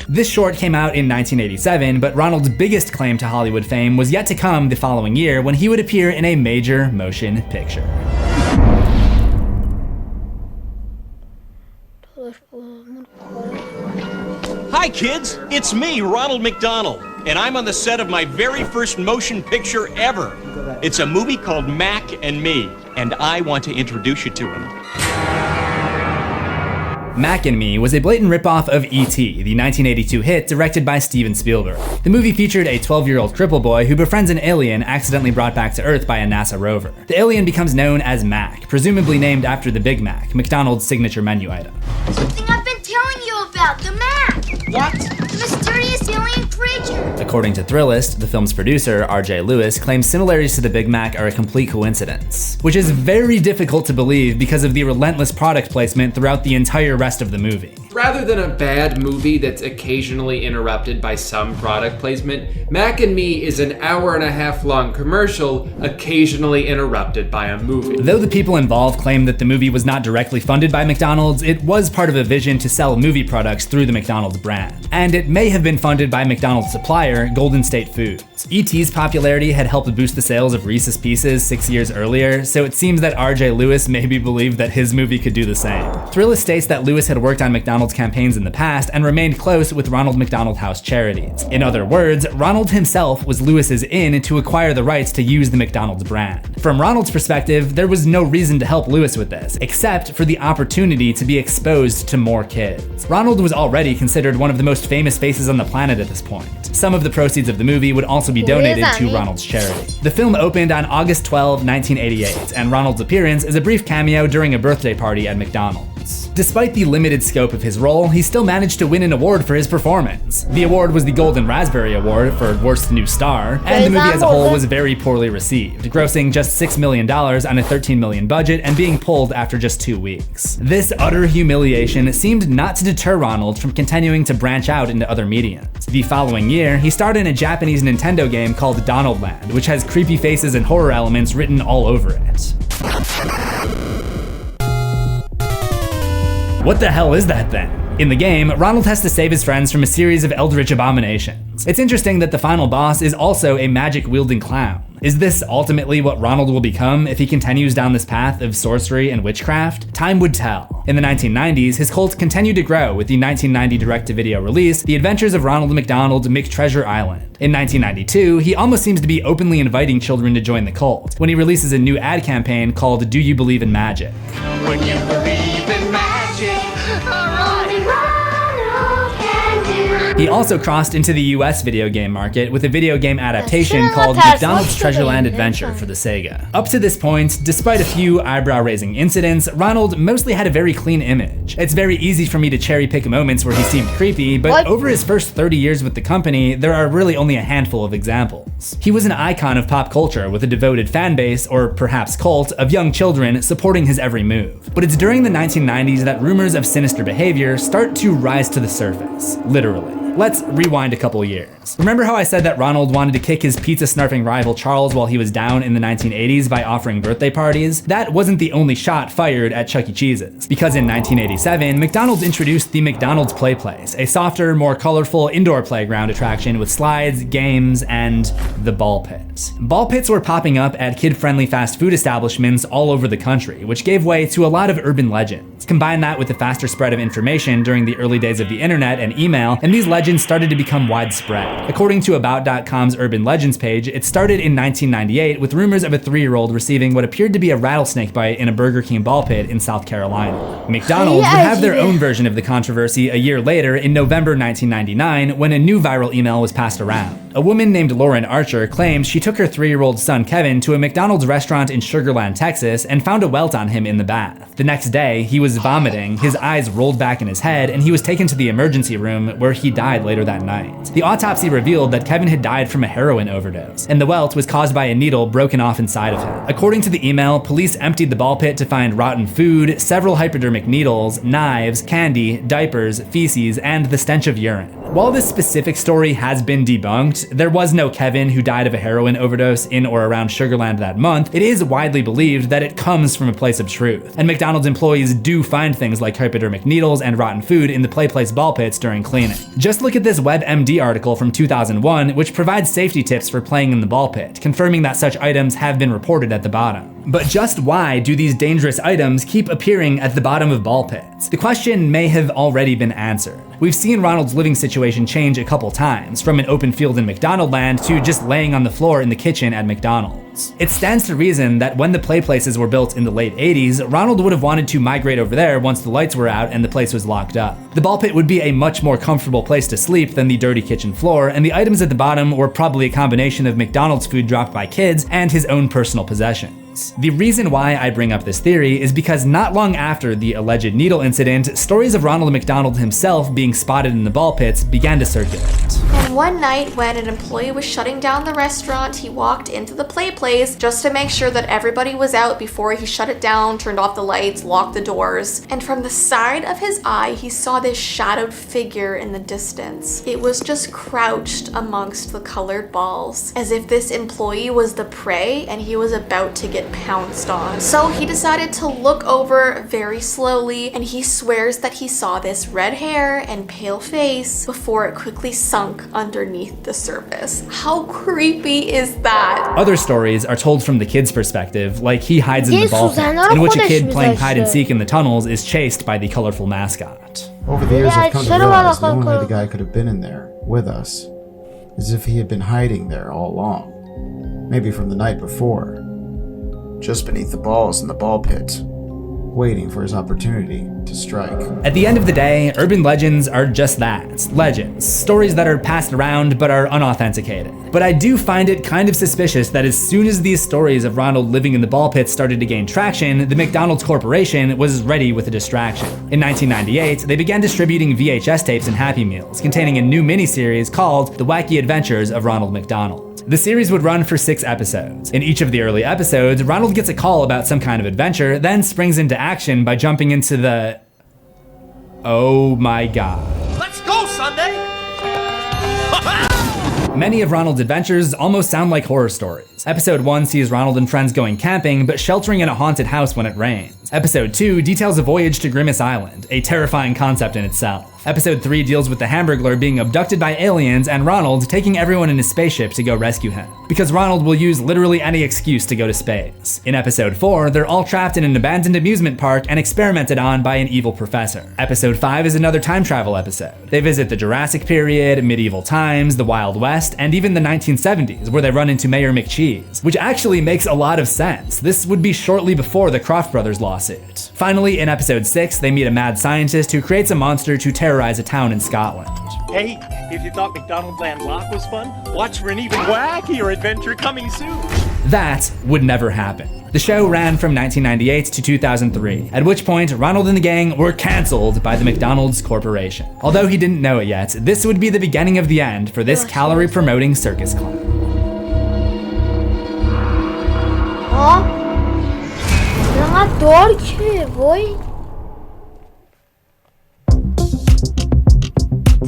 This short came out in 1987, but Ronald's biggest claim to Hollywood fame was yet to come the following year when he would appear in a major motion picture. Hi kids, it's me, Ronald McDonald, and I'm on the set of my very first motion picture ever. It's a movie called Mac and Me, and I want to introduce you to him. Mac and Me was a blatant ripoff of E.T., the 1982 hit directed by Steven Spielberg. The movie featured a 12-year-old cripple boy who befriends an alien accidentally brought back to Earth by a NASA rover. The alien becomes known as Mac, presumably named after the Big Mac, McDonald's signature menu item. Something I've been telling you about, the Mac! What? The mysterious alien creature! According to Thrillist, the film's producer, R.J. Lewis, claims similarities to the Big Mac are a complete coincidence, which is very difficult to believe because of the relentless product placement throughout the entire rest of the movie. Rather than a bad movie that's occasionally interrupted by some product placement, Mac and Me is an hour-and-a-half long commercial occasionally interrupted by a movie. Though the people involved claim that the movie was not directly funded by McDonald's, it was part of a vision to sell movie products through the McDonald's brand. And it may have been funded by McDonald's supplier, Golden State Foods. E.T.'s popularity had helped boost the sales of Reese's Pieces 6 years earlier, so it seems that R.J. Lewis maybe believed that his movie could do the same. Thrillist states that Lewis had worked on McDonald's campaigns in the past and remained close with Ronald McDonald House Charities. In other words, Ronald himself was Lewis's in to acquire the rights to use the McDonald's brand. From Ronald's perspective, there was no reason to help Lewis with this, except for the opportunity to be exposed to more kids. Ronald was already considered one of the most famous faces on the planet at this point. Some of the proceeds of the movie would also be donated to Ronald's charity. The film opened on August 12, 1988, and Ronald's appearance is a brief cameo during a birthday party at McDonald's. Despite the limited scope of his role, he still managed to win an award for his performance. The award was the Golden Raspberry Award for Worst New Star, and the movie as a whole was very poorly received, grossing just $6 million on a $13 million budget and being pulled after just 2 weeks. This utter humiliation seemed not to deter Ronald from continuing to branch out into other mediums. The following year, he starred in a Japanese Nintendo game called Donaldland, which has creepy faces and horror elements written all over it. What the hell is that then? In the game, Ronald has to save his friends from a series of eldritch abominations. It's interesting that the final boss is also a magic-wielding clown. Is this ultimately what Ronald will become if he continues down this path of sorcery and witchcraft? Time would tell. In the 1990s, his cult continued to grow with the 1990 direct-to-video release, The Adventures of Ronald McDonald McTreasure Island. In 1992, he almost seems to be openly inviting children to join the cult, when he releases a new ad campaign called Do You Believe in Magic? When you believe in magic, He also crossed into the US video game market with a video game adaptation called McDonald's Treasureland Adventure for the Sega. Up to this point, despite a few eyebrow-raising incidents, Ronald mostly had a very clean image. It's very easy for me to cherry-pick moments where he seemed creepy, but over his first 30 years with the company, there are really only a handful of examples. He was an icon of pop culture with a devoted fan base, or perhaps cult, of young children supporting his every move. But it's during the 1990s that rumors of sinister behavior start to rise to the surface, literally. Let's rewind a couple years. Remember how I said that Ronald wanted to kick his pizza-snarfing rival Charles while he was down in the 1980s by offering birthday parties? That wasn't the only shot fired at Chuck E. Cheese's, because in 1987, McDonald's introduced the McDonald's Play Place, a softer, more colorful indoor playground attraction with slides, games, and the ball pit. Ball pits were popping up at kid-friendly fast food establishments all over the country, which gave way to a lot of urban legends. Combine that with the faster spread of information during the early days of the internet and email, and these legends started to become widespread. According to About.com's Urban Legends page, it started in 1998 with rumors of a 3-year-old receiving what appeared to be a rattlesnake bite in a Burger King ball pit in South Carolina. McDonald's would have their own version of the controversy a year later in November 1999 when a new viral email was passed around. A woman named Lauren Archer claims she took her 3-year-old son Kevin to a McDonald's restaurant in Sugar Land, Texas, and found a welt on him in the bath. The next day, he was vomiting, his eyes rolled back in his head, and he was taken to the emergency room where he died later that night. The autopsy revealed that Kevin had died from a heroin overdose, and the welt was caused by a needle broken off inside of him. According to the email, police emptied the ball pit to find rotten food, several hypodermic needles, knives, candy, diapers, feces, and the stench of urine. While this specific story has been debunked, there was no Kevin who died of a heroin overdose in or around Sugar Land that month. It is widely believed that it comes from a place of truth, and McDonald's employees do find things like hypodermic needles and rotten food in the play place ball pits during cleaning. Just look at this WebMD article from 2001, which provides safety tips for playing in the ball pit, confirming that such items have been reported at the bottom. But just why do these dangerous items keep appearing at the bottom of ball pits? The question may have already been answered. We've seen Ronald's living situation change a couple times, from an open field in McDonald land to just laying on the floor in the kitchen at McDonald's. It stands to reason that when the play places were built in the late 80s, Ronald would have wanted to migrate over there once the lights were out and the place was locked up. The ball pit would be a much more comfortable place to sleep than the dirty kitchen floor, and the items at the bottom were probably a combination of McDonald's food dropped by kids and his own personal possessions. The reason why I bring up this theory is because not long after the alleged needle incident, stories of Ronald McDonald himself being spotted in the ball pits began to circulate. And one night when an employee was shutting down the restaurant, he walked into the play place just to make sure that everybody was out before he shut it down, turned off the lights, locked the doors. And from the side of his eye, he saw this shadowed figure in the distance. It was just crouched amongst the colored balls, as if this employee was the prey and he was about to get pounced on. So he decided to look over very slowly, and he swears that he saw this red hair and pale face before it quickly sunk underneath the surface. How creepy is that? Other stories are told from the kid's perspective, like he hides in the ball pit, in which a kid playing hide and seek in the tunnels is chased by the colorful mascot. Over the years, I've come to realize the only way the guy could have been in there with us is if he had been hiding there all along. Maybe from the night before. Just beneath the balls in the ball pit, waiting for his opportunity to strike. At the end of the day, urban legends are just that, legends, stories that are passed around but are unauthenticated. But I do find it kind of suspicious that as soon as these stories of Ronald living in the ball pit started to gain traction, the McDonald's Corporation was ready with a distraction. In 1998, they began distributing VHS tapes and Happy Meals, containing a new miniseries called The Wacky Adventures of Ronald McDonald. The series would run for 6 episodes. In each of the early episodes, Ronald gets a call about some kind of adventure, then springs into action by jumping into the... Oh my god. Let's go, Sunday! Many of Ronald's adventures almost sound like horror stories. Episode 1 sees Ronald and friends going camping, but sheltering in a haunted house when it rains. Episode 2 details a voyage to Grimace Island, a terrifying concept in itself. Episode 3 deals with the Hamburglar being abducted by aliens and Ronald taking everyone in his spaceship to go rescue him, because Ronald will use literally any excuse to go to space. In episode 4, they're all trapped in an abandoned amusement park and experimented on by an evil professor. Episode 5 is another time travel episode. They visit the Jurassic period, medieval times, the Wild West, and even the 1970s, where they run into Mayor McCheese, which actually makes a lot of sense. This would be shortly before the Kroft brothers lawsuit. Finally, in episode 6, they meet a mad scientist who creates a monster to terrorize a town in Scotland. Hey, if you thought McDonald Land Lock was fun, watch for an even wackier adventure coming soon. That would never happen. The show ran from 1998 to 2003, at which point Ronald and the gang were canceled by the McDonald's Corporation. Although he didn't know it yet, this would be the beginning of the end for this calorie-promoting circus clown. دارکه وای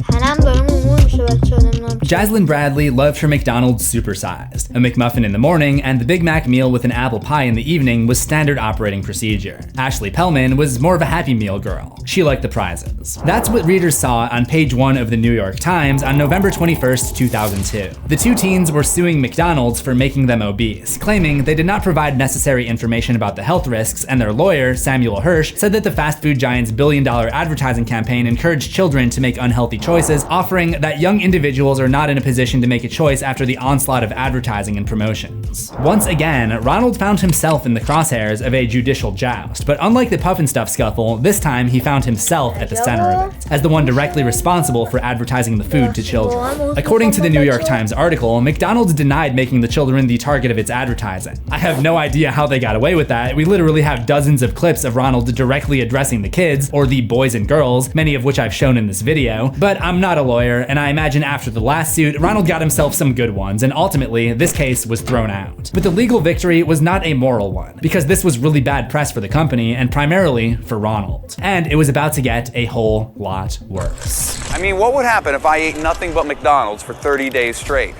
تنم داره مومون میشه بچه ها نمیدونم Jaslyn Bradley loved her McDonald's supersized. A McMuffin in the morning and the Big Mac meal with an apple pie in the evening was standard operating procedure. Ashley Pellman was more of a Happy Meal girl. She liked the prizes. That's what readers saw on page 1 of the New York Times on November 21st, 2002. The two teens were suing McDonald's for making them obese, claiming they did not provide necessary information about the health risks, and their lawyer, Samuel Hirsch, said that the fast food giant's billion-dollar advertising campaign encouraged children to make unhealthy choices, offering that young individuals are are not in a position to make a choice after the onslaught of advertising and promotions. Once again, Ronald found himself in the crosshairs of a judicial joust, but unlike the Puff and Stuff scuffle, this time he found himself at the center of it, as the one directly responsible for advertising the food to children. According to the New York Times article, McDonald's denied making the children the target of its advertising. I have no idea how they got away with that. We literally have dozens of clips of Ronald directly addressing the kids, or the boys and girls, many of which I've shown in this video, but I'm not a lawyer, and I imagine after the last suit, Ronald got himself some good ones, and ultimately, this case was thrown out. But the legal victory was not a moral one, because this was really bad press for the company, and primarily for Ronald. And it was about to get a whole lot worse. I mean, what would happen if I ate nothing but McDonald's for 30 days straight?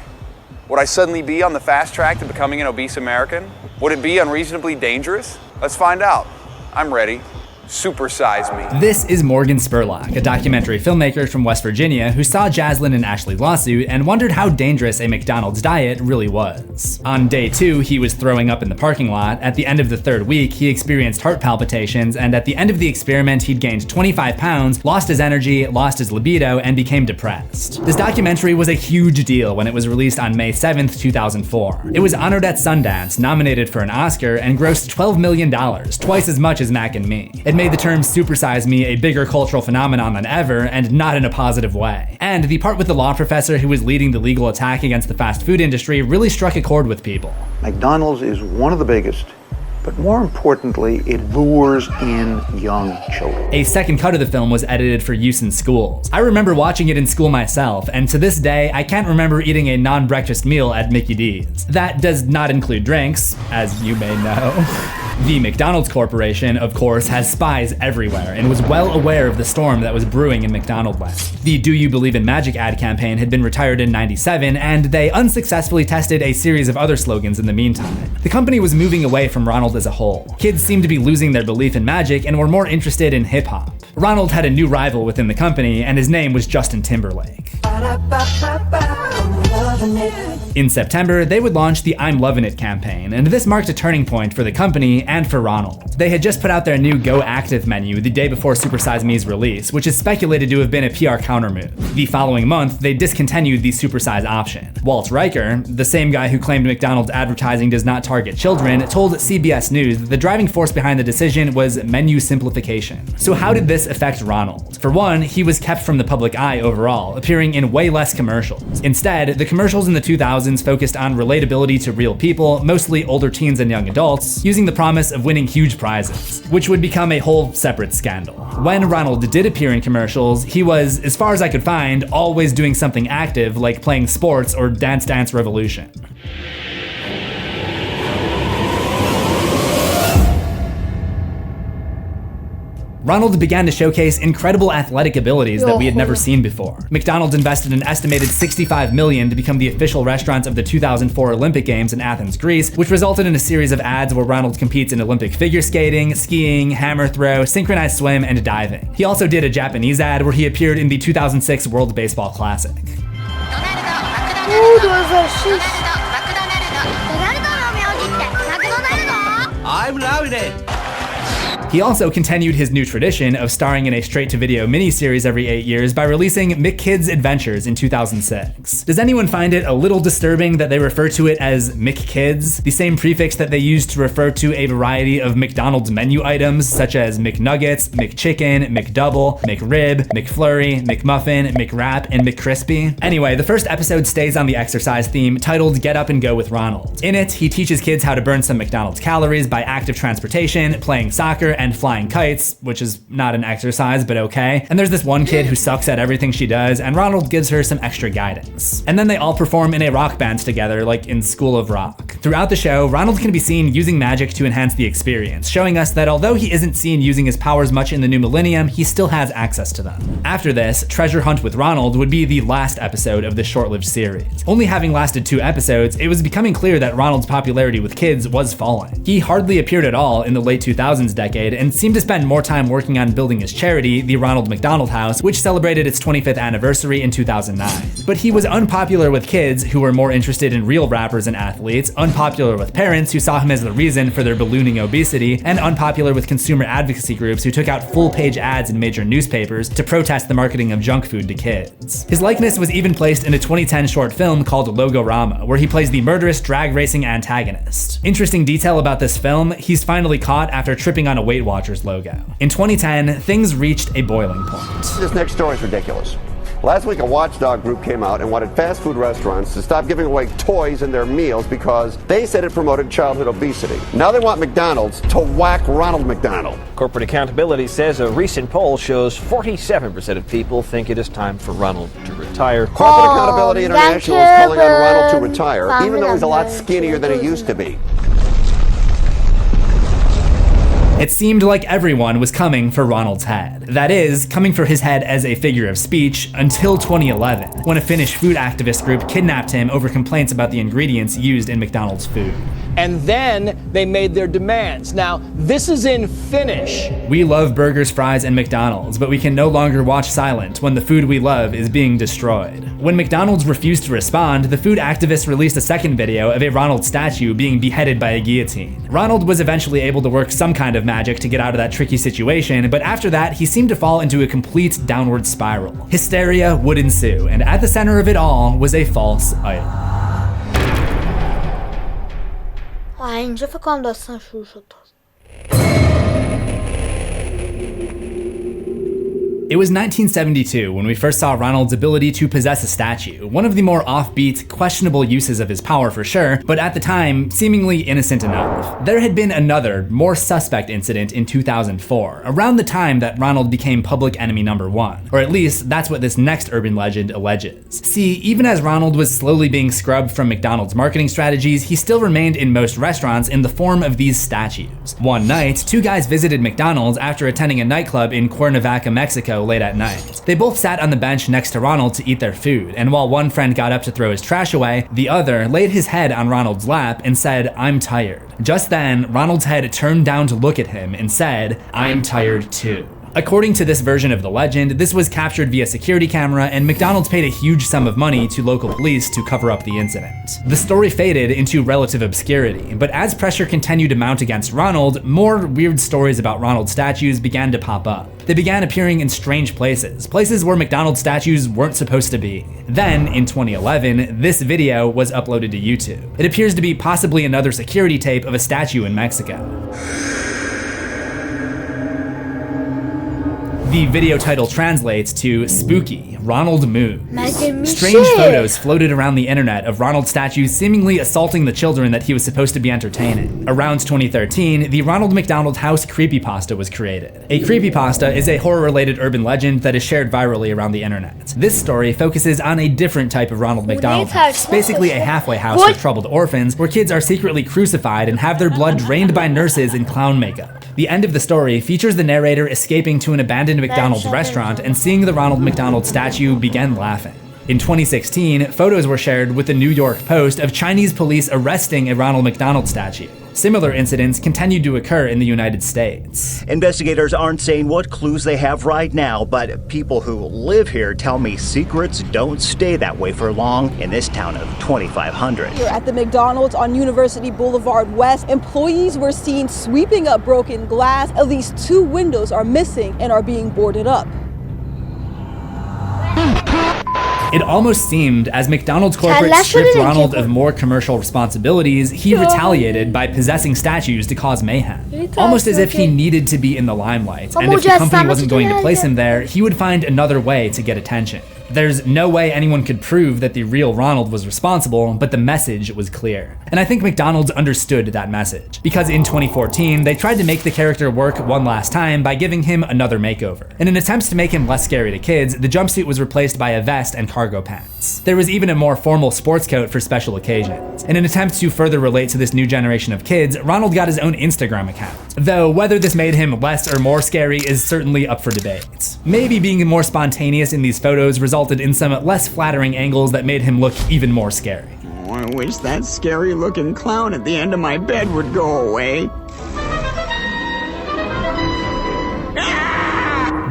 Would I suddenly be on the fast track to becoming an obese American? Would it be unreasonably dangerous? Let's find out. I'm ready. Supersize me. This is Morgan Spurlock, a documentary filmmaker from West Virginia who saw Jaslyn and Ashley's lawsuit and wondered how dangerous a McDonald's diet really was. On day 2, he was throwing up in the parking lot. At the end of the 3rd week, he experienced heart palpitations, and at the end of the experiment, he'd gained 25 pounds, lost his energy, lost his libido, and became depressed. This documentary was a huge deal when it was released on May 7th, 2004. It was honored at Sundance, nominated for an Oscar, and grossed $12 million, twice as much as Mac and Me. It made the term supersize me a bigger cultural phenomenon than ever, and not in a positive way. And the part with the law professor who was leading the legal attack against the fast food industry really struck a chord with people. McDonald's is one of the biggest, but more importantly, it lures in young children. A second cut of the film was edited for use in schools. I remember watching it in school myself, and to this day, I can't remember eating a non-breakfast meal at Mickey D's. That does not include drinks, as you may know. The McDonald's Corporation, of course, has spies everywhere and was well aware of the storm that was brewing in McDonaldland. The Do You Believe in Magic ad campaign had been retired in '97, and they unsuccessfully tested a series of other slogans in the meantime. The company was moving away from Ronald as a whole. Kids seemed to be losing their belief in magic and were more interested in hip-hop. Ronald had a new rival within the company, and his name was Justin Timberlake. In September, they would launch the I'm Lovin' It campaign, and this marked a turning point for the company and for Ronald. They had just put out their new Go Active menu the day before Supersize Me's release, which is speculated to have been a PR countermove. The following month, they discontinued the Supersize option. Walt Riker, the same guy who claimed McDonald's advertising does not target children, told CBS News that the driving force behind the decision was menu simplification. So how did this affect Ronald? For one, he was kept from the public eye overall, appearing in way less commercials. Instead, the commercials in the 2000s focused on relatability to real people, mostly older teens and young adults, using the promise of winning huge prizes, which would become a whole separate scandal. When Ronald did appear in commercials, he was, as far as I could find, always doing something active like playing sports or Dance Dance Revolution. Ronald began to showcase incredible athletic abilities that we had never seen before. McDonald's invested an estimated $65 million to become the official restaurant of the 2004 Olympic Games in Athens, Greece, which resulted in a series of ads where Ronald competes in Olympic figure skating, skiing, hammer throw, synchronized swim, and diving. He also did a Japanese ad where he appeared in the 2006 World Baseball Classic. I'm loving it. He also continued his new tradition of starring in a straight-to-video miniseries every 8 years by releasing McKids Adventures in 2006. Does anyone find it a little disturbing that they refer to it as McKids, the same prefix that they use to refer to a variety of McDonald's menu items such as McNuggets, McChicken, McDouble, McRib, McFlurry, McMuffin, McWrap, and McCrispy? Anyway, the first episode stays on the exercise theme titled Get Up and Go with Ronald. In it, he teaches kids how to burn some McDonald's calories by active transportation, playing soccer, and flying kites, which is not an exercise, but okay. And there's this one kid who sucks at everything she does, and Ronald gives her some extra guidance. And then they all perform in a rock band together, like in School of Rock. Throughout the show, Ronald can be seen using magic to enhance the experience, showing us that although he isn't seen using his powers much in the new millennium, he still has access to them. After this, Treasure Hunt with Ronald would be the last episode of this short-lived series. Only having lasted 2 episodes, it was becoming clear that Ronald's popularity with kids was falling. He hardly appeared at all in the late 2000s decade, kid and seemed to spend more time working on building his charity, the Ronald McDonald House, which celebrated its 25th anniversary in 2009. But he was unpopular with kids who were more interested in real rappers and athletes, unpopular with parents who saw him as the reason for their ballooning obesity, and unpopular with consumer advocacy groups who took out full-page ads in major newspapers to protest the marketing of junk food to kids. His likeness was even placed in a 2010 short film called Logorama, where he plays the murderous drag racing antagonist. Interesting detail about this film, he's finally caught after tripping on a Weight Watchers logo. In 2010, things reached a boiling point. This next story is ridiculous. Last week, a watchdog group came out and wanted fast food restaurants to stop giving away toys in their meals because they said it promoted childhood obesity. Now they want McDonald's to whack Ronald McDonald. Corporate Accountability says a recent poll shows 47% of people think it is time for Ronald to retire. Corporate Accountability International is calling on Ronald to retire, even though he's a lot skinnier than he used to be. It seemed like everyone was coming for Ronald's head. That is, coming for his head as a figure of speech until 2011, when a Finnish food activist group kidnapped him over complaints about the ingredients used in McDonald's food. And then they made their demands. Now, this is in Finnish. We love burgers, fries, and McDonald's, but we can no longer watch silent when the food we love is being destroyed. When McDonald's refused to respond, the food activists released a second video of a Ronald statue being beheaded by a guillotine. Ronald was eventually able to work some kind of magic to get out of that tricky situation, but after that, he seemed to fall into a complete downward spiral. Hysteria would ensue, and at the center of it all was a false idol. اینجا فکر کنم داستان شروع شد. It was 1972 when we first saw Ronald's ability to possess a statue, one of the more offbeat, questionable uses of his power for sure, but at the time, seemingly innocent enough. There had been another, more suspect incident in 2004, around the time that Ronald became public enemy number one, or at least that's what this next urban legend alleges. See, even as Ronald was slowly being scrubbed from McDonald's marketing strategies, he still remained in most restaurants in the form of these statues. One night, two guys visited McDonald's after attending a nightclub in Cuernavaca, Mexico late at night. They both sat on the bench next to Ronald to eat their food, and while one friend got up to throw his trash away, the other laid his head on Ronald's lap and said, "I'm tired." Just then, Ronald's head turned down to look at him and said, "I'm tired too." According to this version of the legend, this was captured via security camera, and McDonald's paid a huge sum of money to local police to cover up the incident. The story faded into relative obscurity, but as pressure continued to mount against Ronald, more weird stories about Ronald statues began to pop up. They began appearing in strange places, places where McDonald's statues weren't supposed to be. Then, in 2011, this video was uploaded to YouTube. It appears to be possibly another security tape of a statue in Mexico. The video title translates to Spooky Ronald Moves. Strange photos floated around the internet of Ronald statues seemingly assaulting the children that he was supposed to be entertaining. Around 2013, the Ronald McDonald House creepypasta was created. A creepypasta is a horror-related urban legend that is shared virally around the internet. This story focuses on a different type of Ronald McDonald house, basically a halfway house for troubled orphans where kids are secretly crucified and have their blood drained by nurses in clown makeup. The end of the story features the narrator escaping to an abandoned McDonald's restaurant and seeing the Ronald McDonald statue begin laughing. In 2016, photos were shared with the New York Post of Chinese police arresting a Ronald McDonald statue. Similar incidents continued to occur in the United States. Investigators aren't saying what clues they have right now, but people who live here tell me secrets don't stay that way for long in this town of 2,500. Here at the McDonald's on University Boulevard West, employees were seen sweeping up broken glass. At least 2 windows are missing and are being boarded up. It almost seemed, as McDonald's corporate stripped Ronald of more commercial responsibilities, he retaliated by possessing statues to cause mayhem. Almost as if he needed to be in the limelight, and if the company wasn't going to place him there, he would find another way to get attention. There's no way anyone could prove that the real Ronald was responsible, but the message was clear. And I think McDonald's understood that message, because in 2014, they tried to make the character work one last time by giving him another makeover. In an attempt to make him less scary to kids, the jumpsuit was replaced by a vest and cargo pants. There was even a more formal sports coat for special occasions. In an attempt to further relate to this new generation of kids, Ronald got his own Instagram account. Though whether this made him less or more scary is certainly up for debate. Maybe being more spontaneous in these photos resulted in some less flattering angles that made him look even more scary. Oh, I wish that scary-looking clown at the end of my bed would go away.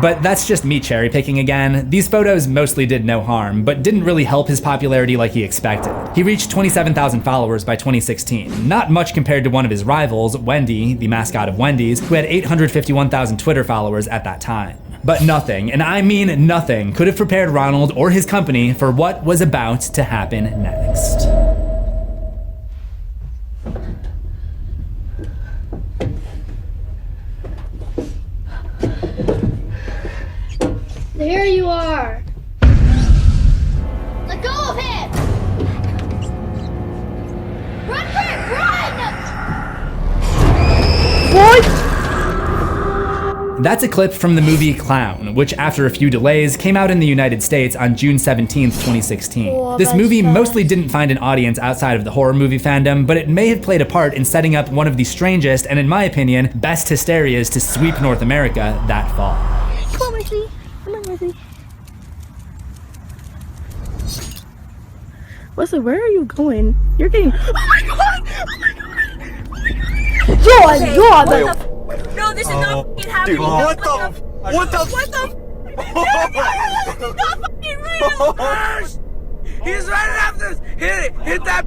But that's just me cherry picking again. These photos mostly did no harm, but didn't really help his popularity like he expected. He reached 27,000 followers by 2016, not much compared to one of his rivals, Wendy, the mascot of Wendy's, who had 851,000 Twitter followers at that time. But nothing, and I mean nothing, could have prepared Ronald or his company for what was about to happen next. There you are. Let go of him! Run, run! What? That's a clip from the movie Clown, which after a few delays came out in the United States on June 17th, 2016. This movie mostly didn't find an audience outside of the horror movie fandom, but it may have played a part in setting up one of the strangest and, in my opinion, best hysterias to sweep North America that fall. Come on, Marcy. Come on, Marcy. Wesley, where are you going? You're getting. Oh my god! Oh my god! You're No, this is not fucking happening. Dude, what the? Not fucking real! He's running after us! Hit it! Hit that!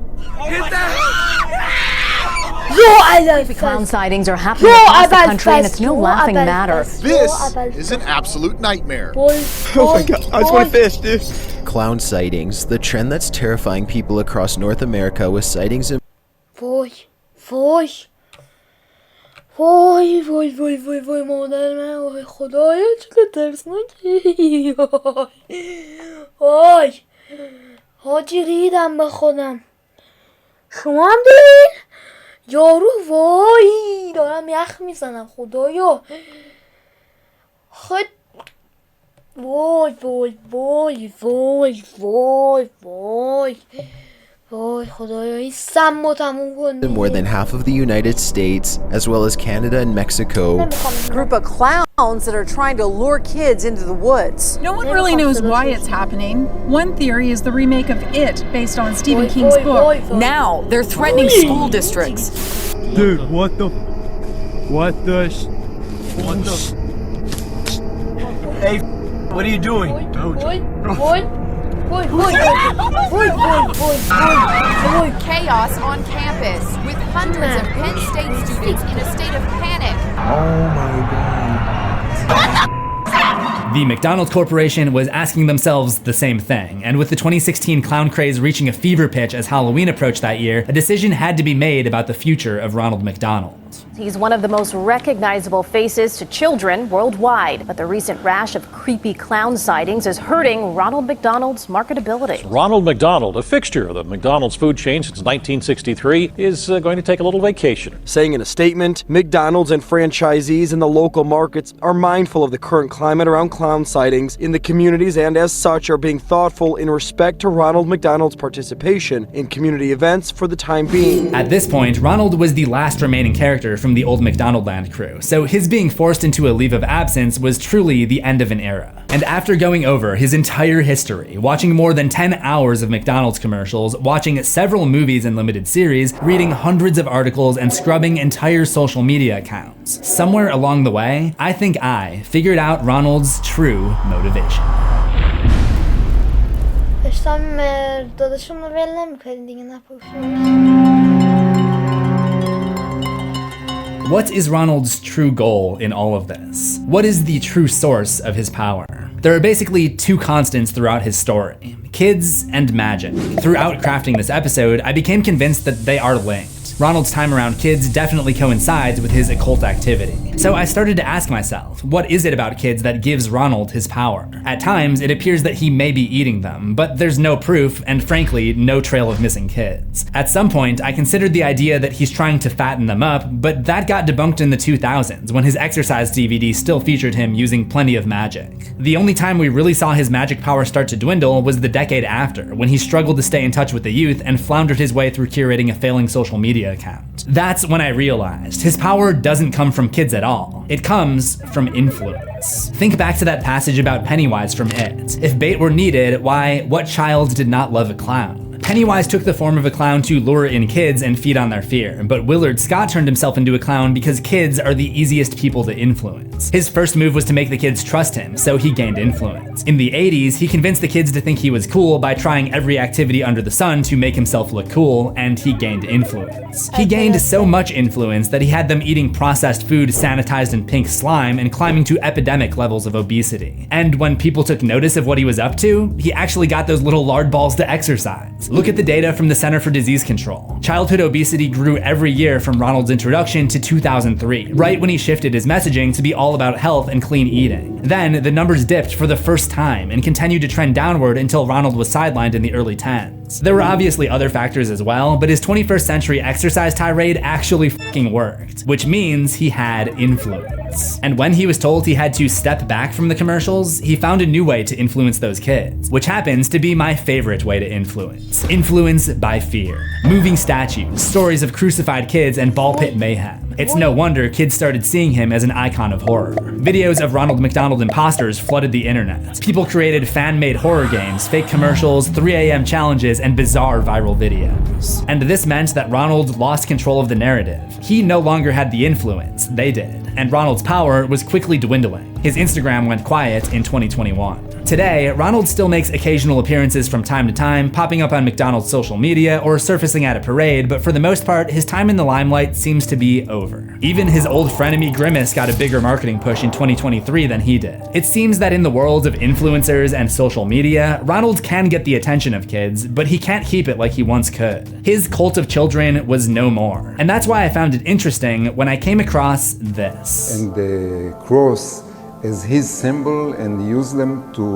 Clown sightings are happening across the country, and it's no laughing matter. This is an absolute nightmare. Oh my god, I just want to fish, dude. Clown sightings, the trend that's terrifying people across North America with sightings in وای مادر من وای خدایا چقدر ترسناکی وای حاجی ریدم به خودم شما هم دیدین یارو وای دارم یخ میزنم خدایا خود وای وای وای وای وای وای وای خدایا این سم و تموم کن. more than half of the United States, as well as Canada and Mexico. Group of clowns that are trying to lure kids into the woods. No one really knows why it's happening. One theory is the remake of It, based on Stephen King's book. Now they're threatening school districts. Dude, what the? Hey, what are you doing? Chaos on campus with hundreds of Penn State students in a state of panic. Oh my god. The McDonald's Corporation was asking themselves the same thing, and with the 2016 clown craze reaching a fever pitch as Halloween approached that year, a decision had to be made about the future of Ronald McDonald. He's one of the most recognizable faces to children worldwide, but the recent rash of creepy clown sightings is hurting Ronald McDonald's marketability. Ronald McDonald, a fixture of the McDonald's food chain since 1963, is going to take a little vacation. Saying in a statement, McDonald's and franchisees in the local markets are mindful of the current climate around clown sightings in the communities and as such are being thoughtful in respect to Ronald McDonald's participation in community events for the time being. At this point, Ronald was the last remaining character from the old McDonaldland crew, so his being forced into a leave of absence was truly the end of an era. And after going over his entire history, watching more than 10 hours of McDonald's commercials, watching several movies and limited series, reading hundreds of articles, and scrubbing entire social media accounts, somewhere along the way, I think I figured out Ronald's true motivation. What is Ronald's true goal in all of this? What is the true source of his power? There are basically two constants throughout his story: kids and magic. Throughout crafting this episode, I became convinced that they are linked. Ronald's time around kids definitely coincides with his occult activity. So I started to ask myself, what is it about kids that gives Ronald his power? At times, it appears that he may be eating them, but there's no proof, and frankly, no trail of missing kids. At some point, I considered the idea that he's trying to fatten them up, but that got debunked in the 2000s, when his exercise DVD still featured him using plenty of magic. The only time we really saw his magic power start to dwindle was the decade after, when he struggled to stay in touch with the youth and floundered his way through curating a failing social media account. That's when I realized his power doesn't come from kids at all. It comes from influence. Think back to that passage about Pennywise from It. If bait were needed, why, what child did not love a clown? Pennywise took the form of a clown to lure in kids and feed on their fear, but Willard Scott turned himself into a clown because kids are the easiest people to influence. His first move was to make the kids trust him, so he gained influence. In the 80s, he convinced the kids to think he was cool by trying every activity under the sun to make himself look cool, and he gained influence. He gained so much influence that he had them eating processed food sanitized in pink slime and climbing to epidemic levels of obesity. And when people took notice of what he was up to, he actually got those little lard balls to exercise. Look at the data from the Center for Disease Control. Childhood obesity grew every year from Ronald's introduction to 2003, right when he shifted his messaging to be all about health and clean eating. Then, the numbers dipped for the first time and continued to trend downward until Ronald was sidelined in the early 10s. There were obviously other factors as well, but his 21st century exercise tirade actually fucking worked, which means he had influence. And when he was told he had to step back from the commercials, he found a new way to influence those kids, which happens to be my favorite way to influence. Influence by fear. Moving statues, stories of crucified kids, and ball pit mayhem. It's no wonder kids started seeing him as an icon of horror. Videos of Ronald McDonald imposters flooded the internet. People created fan-made horror games, fake commercials, 3 a.m. challenges, and bizarre viral videos. And this meant that Ronald lost control of the narrative. He no longer had the influence, they did, and Ronald's power was quickly dwindling. His Instagram went quiet in 2021. Today, Ronald still makes occasional appearances from time to time, popping up on McDonald's social media or surfacing at a parade, but for the most part, his time in the limelight seems to be over. Even his old frenemy Grimace got a bigger marketing push in 2023 than he did. It seems that in the world of influencers and social media, Ronald can get the attention of kids, but he can't keep it like he once could. His cult of children was no more, and that's why I found it interesting when I came across this. And the cross as his symbol and use them to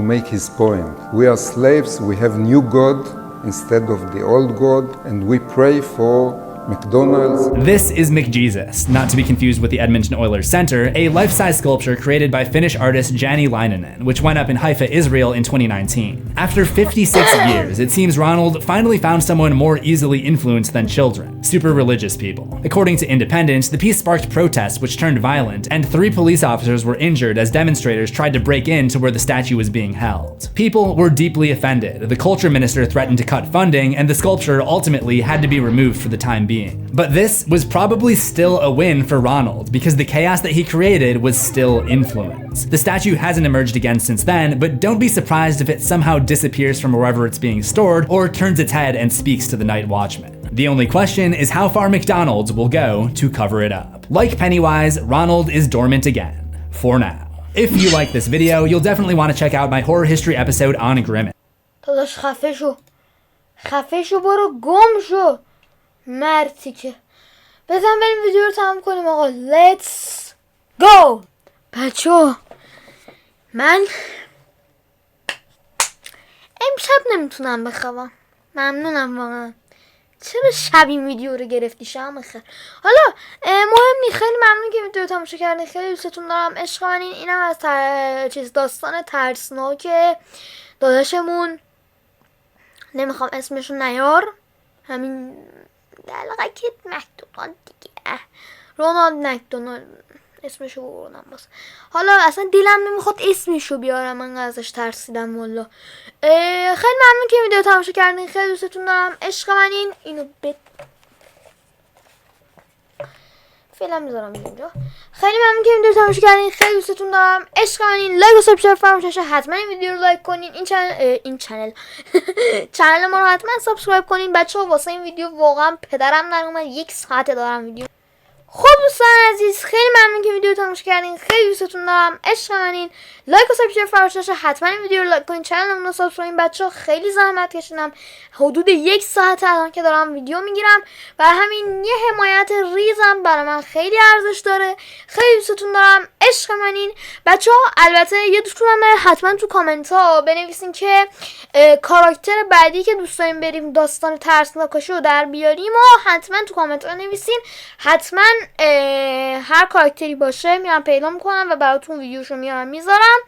make his point. We are slaves, we have new God instead of the old God, and we pray for McDonald's. This is McJesus, not to be confused with the Edmonton Oilers Center, a life-size sculpture created by Finnish artist Jani Laininen, which went up in Haifa, Israel in 2019. After 56 years, it seems Ronald finally found someone more easily influenced than children, super religious people. According to Independent, the piece sparked protests which turned violent, and 3 police officers were injured as demonstrators tried to break into where the statue was being held. People were deeply offended. The culture minister threatened to cut funding, and the sculpture ultimately had to be removed for the time being. But this was probably still a win for Ronald, because the chaos that he created was still influence. The statue hasn't emerged again since then, but don't be surprised if it somehow disappears from wherever it's being stored or turns its head and speaks to the night watchman. The only question is how far McDonald's will go to cover it up. Like Pennywise, Ronald is dormant again, for now. If you like this video, you'll definitely want to check out my horror history episode on Grimace. داداش خفه شو برو گم شو مرتی که بزن بریم ویدیو رو تمام کنیم آقا. Let's go. بچه من امشب نمیتونم بخوابم. ممنونم واقعا. چرا شب این ویدیو رو گرفتی شام خیر؟ حالا مهم نی، خیلی ممنون که ویدیو رو تماشا کردین. خیلی دوستتون دارم. عشق منین. اینم از داستان ترسناکه داداشمون، نمیخوام اسمشو نیار، همین دلرک مکدونالد دیگه، رونالد مکدونالد اسمشو بردم. باز حالا اصلا دلم نمیخواد اسمشو بیارم، من ازش ترسیدم والا. خیلی ممنون که ویدیو تماشا کردین. خیلی دوستتون دارم. عشق منین. اینو فعلا میذارم اینجا. خیلی ممنون که ویدیو تماشا کردین. خیلی دوستتون دارم. عشق منین. لایک و سابسکرایب فراموش نشه. حتما این ویدیو رو لایک کنین. این چنل ما رو حتما سابسکرایب کنین. بچه‌ها واسه این ویدیو واقعا پدرم در اومد. 1 ساعته دارم ویدیو. خب دوستان عزیز، خیلی ممنون که ویدیو رو تماشا کردین. خیلی دوستتون دارم. عشق منین. لایک و سابسکرایب فراموش نشه. حتما این ویدیو رو لایک کنین. چنلمون رو سابسکرایب کنین. بچه‌ها خیلی زحمت کشیدم. حدود 1 ساعت الان که دارم ویدیو میگیرم. برای همین یه حمایت ریزم برای من خیلی ارزش داره. خیلی دوستتون دارم. عشق منین. بچه‌ها البته یه دوستونم حتما تو کامنت ها بنویسین که کاراکتر بعدی که دوست داریم بریم داستان ترسناکه رو در بیاریم و حتما تو کامنت ها نویسین. حتما هر کاراکتری باشه میام پیدا میکنم و براتون ویدیوشو میارم میذارم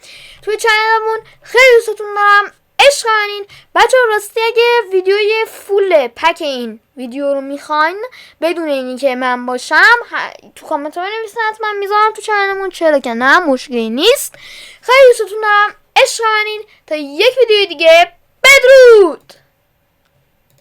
توی چنلمون. خیلی دوستتون دارم. عشق منین. بچه‌ها راستی اگه ویدیوی فول پک این ویدیو رو میخواین بدون اینی که من باشم تو کامنت ها بنویسین، حتما میذارم تو چنلمون، چرا که نه، مشکلی نیست. خیلی دوستتون دارم. عشق منین. تا یک ویدیو دیگه بدرود.